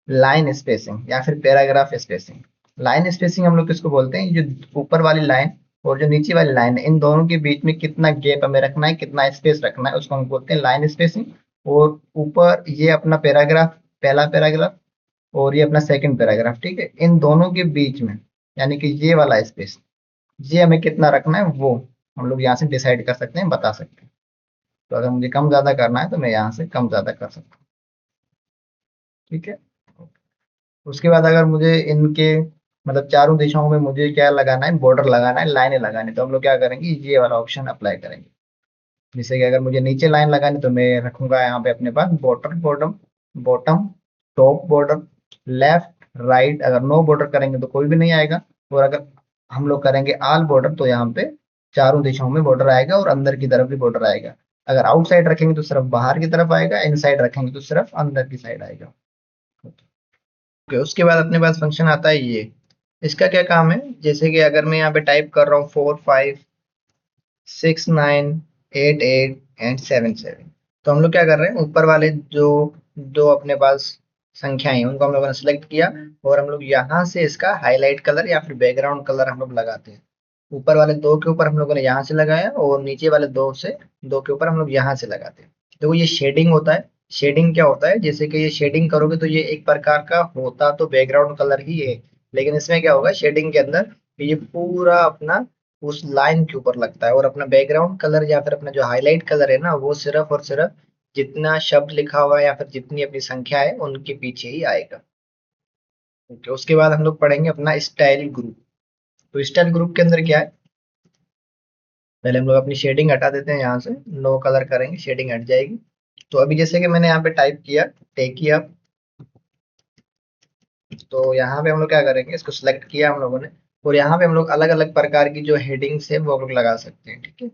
[SPEAKER 1] लाइन स्पेसिंग या फिर पैराग्राफ स्पेसिंग। लाइन स्पेसिंग हम लोग किसको बोलते हैं, जो ऊपर वाली लाइन और जो नीचे वाली लाइन है, इन दोनों के बीच में कितना गैप हमें रखना है, कितना स्पेस रखना है, उसको हम बोलते हैं लाइन स्पेसिंग। और ऊपर ये अपना पैराग्राफ, पहला पैराग्राफ, और ये अपना सेकंड पैराग्राफ। ठीक है, इन दोनों के बीच में यानी कि ये वाला स्पेस, ये हमें कितना रखना है वो हम लोग यहाँ से डिसाइड कर सकते हैं, बता सकते हैं। तो अगर मुझे कम ज्यादा करना है तो मैं यहाँ से कम ज्यादा कर सकता हूँ। ठीक है। उसके बाद अगर मुझे इनके मतलब चारों दिशाओं में मुझे क्या लगाना है, बॉर्डर लगाना है, लाइनें लगानी है, तो हम लोग क्या करेंगे, ये वाला ऑप्शन अप्लाई करेंगे। जैसे कि अगर मुझे नीचे लाइन लगानी तो मैं रखूंगा यहाँ पे अपने पास bottom bottom, bottom, top border, left right. अगर नो बॉर्डर करेंगे तो कोई भी नहीं आएगा, और अगर हम लोग करेंगे ऑल बॉर्डर तो यहाँ पे चारों दिशाओं में बॉर्डर आएगा और अंदर की तरफ भी बॉर्डर आएगा। अगर आउटसाइड रखेंगे तो सिर्फ बाहर की तरफ आएगा, इनसाइड रखेंगे तो सिर्फ अंदर की साइड आएगा। ओके। उसके बाद अपने पास फंक्शन आता है ये। इसका क्या काम है, जैसे कि अगर मैं यहाँ पे टाइप कर रहा हूँ 4 5 6 9 8 8 एंड 7 7, तो हम लोग क्या कर रहे हैं, ऊपर वाले जो जो अपने पास संख्याएं हैं उनको हम लोगों ने सिलेक्ट किया, और हम लोग यहाँ से इसका हाईलाइट कलर या फिर बैकग्राउंड कलर हम लोग लगाते हैं। ऊपर वाले दो के ऊपर हम लोगों ने यहाँ से लगाया, और नीचे वाले दो के ऊपर हम लोग यहाँ से लगाते हैं। तो ये शेडिंग होता है। शेडिंग क्या होता है, जैसे कि ये शेडिंग करोगे तो ये एक प्रकार का होता तो बैकग्राउंड कलर ही है, लेकिन इसमें क्या होगा, शेडिंग के अंदर ये पूरा अपना उस लाइन के ऊपर लगता है, और अपना बैकग्राउंड कलर या फिर अपना जो हाईलाइट कलर है ना, वो सिर्फ और सिर्फ जितना शब्द लिखा हुआ है या फिर जितनी अपनी संख्या है उनके पीछे ही आएगा। ओके। उसके बाद हम लोग पढ़ेंगे अपना स्टाइल ग्रुप। तो स्टाइल ग्रुप के अंदर क्या है, पहले हम लोग अपनी शेडिंग हटा देते हैं, यहाँ से नो कलर करेंगे, शेडिंग हट जाएगी। तो अभी जैसे कि मैंने यहाँ पे टाइप किया टेकी अप, तो यहाँ पे हम लोग क्या करेंगे, इसको सिलेक्ट किया हम लोगों ने, और यहाँ पे हम लोग अलग अलग प्रकार की जो हेडिंग्स है वो हम लोग लगा सकते हैं। ठीक है।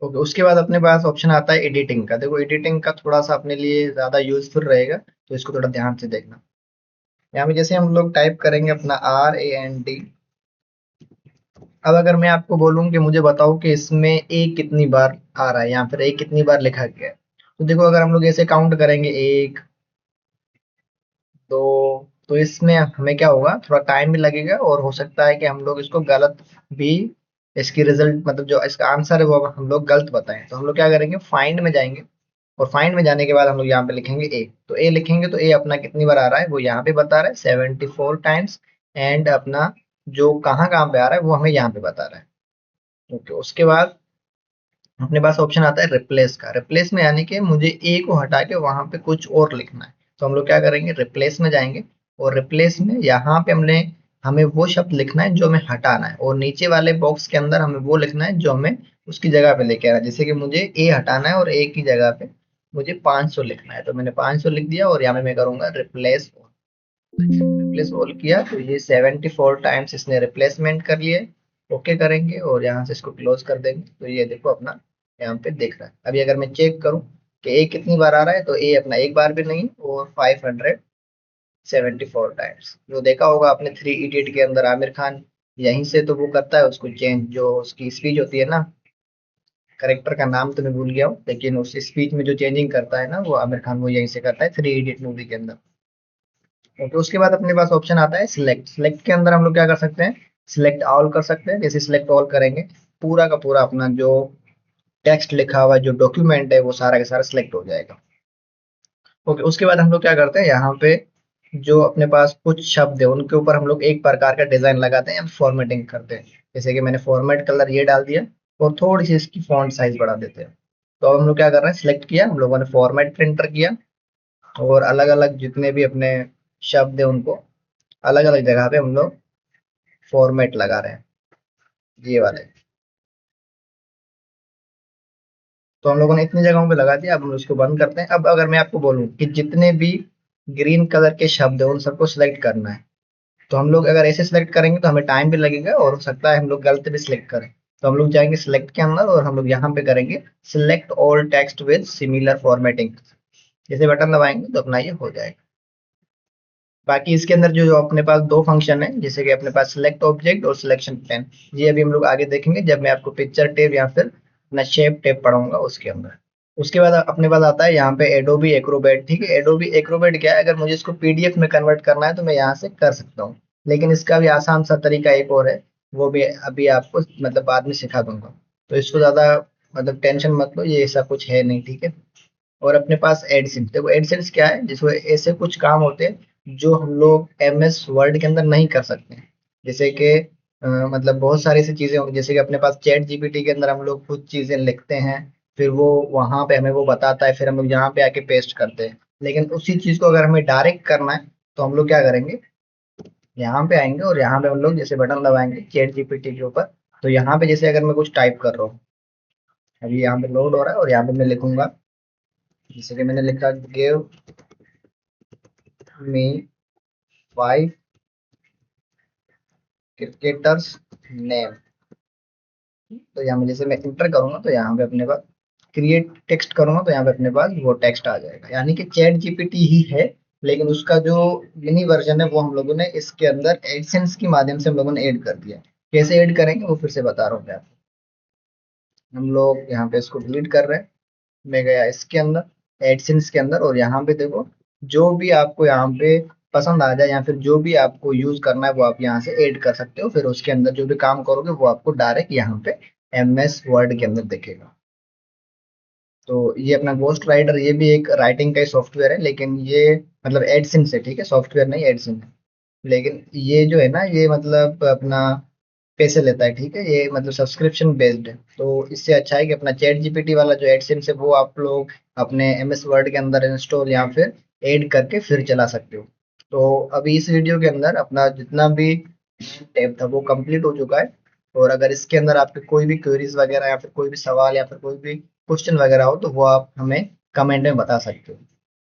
[SPEAKER 1] ओके। उसके बाद अपने पास ऑप्शन आता है एडिटिंग का। देखो एडिटिंग का थोड़ा सा अपने लिए ज्यादा यूजफुल रहेगा, तो इसको थोड़ा ध्यान से देखना। यहाँ पे जैसे हम लोग टाइप करेंगे अपना RAND। अब अगर मैं आपको बोलूं कि मुझे बताओ कि इसमें ए कितनी बार आ रहा है या फिर ए कितनी बार लिखा गया है, तो देखो अगर हम लोग ऐसे काउंट करेंगे 1 2 तो इसमें हमें क्या होगा, थोड़ा टाइम भी लगेगा और हो सकता है कि हम लोग इसको गलत भी, इसकी रिजल्ट मतलब जो इसका आंसर है वो हम लोग गलत बताएं। तो हम लोग क्या करेंगे, फाइंड में जाएंगे और फाइंड में जाने के बाद हम लोग यहाँ पे लिखेंगे ए। तो ए लिखेंगे तो ए अपना कितनी बार आ रहा है वो यहाँ पे बता रहा है 74 टाइम्स। एंड अपना जो कहाँ कहाँ पे आ रहा है वो हमें यहाँ पे बता रहा है। ओके, उसके बाद अपने पास ऑप्शन आता है रिप्लेस का। रिप्लेस में यानी कि मुझे ए को हटा के वहां पे कुछ और लिखना है। तो हम लोग क्या करेंगे, रिप्लेस में जाएंगे और रिप्लेस में यहाँ पे हमें वो शब्द लिखना है जो हमें हटाना है, और नीचे वाले बॉक्स के अंदर हमें वो लिखना है जो हमें उसकी जगह पे लेके आना है। जैसे कि मुझे ए हटाना है और ए की जगह पे मुझे 500 लिखना है, तो मैंने 500 लिख दिया और यहाँ पे मैं करूंगा रिप्लेस। रिप्लेस ऑल किया तो ये 74 टाइम्स इसने रिप्लेसमेंट कर लिए। ओके करेंगे और यहाँ से इसको क्लोज कर देंगे तो ये देखो अपना यहाँ पे दिख रहा है। अभी अगर मैं चेक करूँ कि ए कितनी बार आ रहा है, तो ए अपना एक बार भी नहीं और 574 टाइम्स। जो देखा होगा आपने थ्री इडियट के अंदर, आमिर खान यहीं से तो वो करता है उसको चेंज, जो उसकी स्पीच होती है ना, करेक्टर का नाम तो मैं भूल गया हूँ, लेकिन उस स्पीच में जो चेंजिंग करता है ना वो आमिर खान वो यहीं से करता है थ्री इडियट मूवी के अंदर। ओके, उसके बाद अपने पास ऑप्शन आता है सिलेक्ट। सिलेक्ट के अंदर हम लोग क्या कर सकते हैं, सिलेक्ट ऑल कर सकते हैं। जैसे सिलेक्ट ऑल करेंगे पूरा का पूरा अपना जो टेक्स्ट लिखा हुआ जो डॉक्यूमेंट है वो सारा का सारा सिलेक्ट हो जाएगा। ओके, उसके बाद हम लोग क्या करते हैं, यहाँ पे जो अपने पास कुछ शब्द है उनके ऊपर हम लोग एक प्रकार का डिजाइन लगाते हैं या फॉर्मेटिंग करते हैं। जैसे कि मैंने फॉर्मेट कलर ये डाल दिया और थोड़ी सी इसकी फॉन्ट साइज बढ़ा देते हैं। तो अब हम लोग क्या कर रहे हैं, सिलेक्ट किया हम लोगों ने, फॉर्मेट प्रिंटर किया और अलग अलग जितने भी अपने शब्द है उनको अलग अलग जगह पे हम लोग फॉर्मेट लगा रहे हैं, ये वाले। तो हम लोगों ने इतनी जगहों पे लगा दिया, अब हम उसको बंद करते हैं। अब अगर मैं आपको बोलूं कि जितने भी ग्रीन कलर के शब्द है उन सबको सिलेक्ट करना है, तो हम लोग अगर ऐसे सिलेक्ट करेंगे तो हमें टाइम भी लगेगा और हो सकता है हम लोग गलत भी सिलेक्ट करें। तो हम लोग जाएंगे सिलेक्ट के अंदर और हम लोग यहाँ पे करेंगे select all text with similar formatting. जैसे बटन दबाएंगे तो अपना ये हो जाएगा। बाकी इसके अंदर जो जो अपने पास दो फंक्शन है, जैसे कि अपने पास सिलेक्ट ऑब्जेक्ट और सिलेक्शन प्लेन, ये अभी हम लोग आगे देखेंगे जब मैं आपको पिक्चर टेप या फिर अपना शेप टेप पढ़ाऊंगा उसके अंदर। उसके बाद अपने पास आता है यहाँ पे एडोबी एक्रोबैट। ठीक है, एडोबी एक्रोबैट क्या है, अगर मुझे इसको पीडीएफ में कन्वर्ट करना है तो मैं यहाँ से कर सकता हूँ, लेकिन इसका भी आसान सा तरीका एक और है, वो भी अभी आपको मतलब बाद में सिखा दूंगा। तो इसको ज्यादा मतलब टेंशन मत लो, ये ऐसा कुछ है नहीं। ठीक है, और अपने पास एडसेंस, देखो एडसेंस क्या है, जिसमें ऐसे कुछ काम होते हैं जो हम लोग एमएस वर्ड के अंदर नहीं कर सकते हैं। जैसे कि मतलब बहुत सारी ऐसी चीजें होंगी, जैसे कि अपने पास चैट जीपीटी के अंदर हम लोग कुछ चीजें लिखते हैं, फिर वो वहां पे हमें वो बताता है, फिर हम लोग यहाँ पे आके पेस्ट करते हैं। लेकिन उसी चीज को अगर हमें डायरेक्ट करना है तो हम लोग क्या करेंगे, यहाँ पे आएंगे और यहाँ पे हम लोग जैसे बटन दबाएंगे चैट जीपीटी के ऊपर, तो यहाँ पे जैसे अगर मैं कुछ टाइप कर रहा हूँ, अभी यहाँ पे लोड हो रहा है और यहाँ पे मैं लिखूंगा, जैसे कि मैंने लिखा गिव मी 5 क्रिकेटर्स नेम। तो यहाँ पे जैसे मैं इंटर करूंगा तो यहाँ पे अपने पास क्रिएट टेक्स्ट करूंगा तो यहाँ पे अपने पास वो टेक्स्ट आ जाएगा। यानी कि चैट जीपीटी ही है, लेकिन उसका जो मिनी वर्जन है वो हम लोगों ने इसके अंदर एडसेंस की माध्यम से हम लोगों ने ऐड कर दिया। कैसे ऐड करेंगे वो फिर से बता रहा हूँ मैं आपको। हम लोग यहाँ पे इसको डिलीट कर रहे हैं, मैं गया इसके अंदर एडसेंस के अंदर, और यहाँ पे देखो जो भी आपको यहाँ पे पसंद आ जाए या फिर जो भी आपको यूज करना है वो आप यहाँ से ऐड कर सकते हो। फिर उसके अंदर जो भी काम करोगे वो आपको डायरेक्ट यहाँ पे एमएस वर्ड के अंदर दिखेगा। तो ये अपना गोस्ट राइडर, ये भी एक राइटिंग का ही सॉफ्टवेयर है, लेकिन ये मतलब एडसेंस है। ठीक है, सॉफ्टवेयर नहीं एडसेंस है, लेकिन ये जो है ना ये मतलब अपना पैसे लेता है। ठीक है, ये मतलब सब्सक्रिप्शन बेस्ड है। तो इससे अच्छा है कि अपना चैट जीपीटी वाला जो एडसेंस है वो आप लोग अपने एमएस वर्ड के अंदर इंस्टॉल या फिर ऐड करके फिर चला सकते हो। तो अभी इस वीडियो के अंदर अपना जितना भी टैब था वो कंप्लीट हो चुका है। और अगर इसके अंदर आपके कोई भी क्वेरीज वगैरह या फिर कोई भी सवाल या फिर कोई भी क्वेश्चन वगैरह हो तो वो आप हमें कमेंट में बता सकते हो।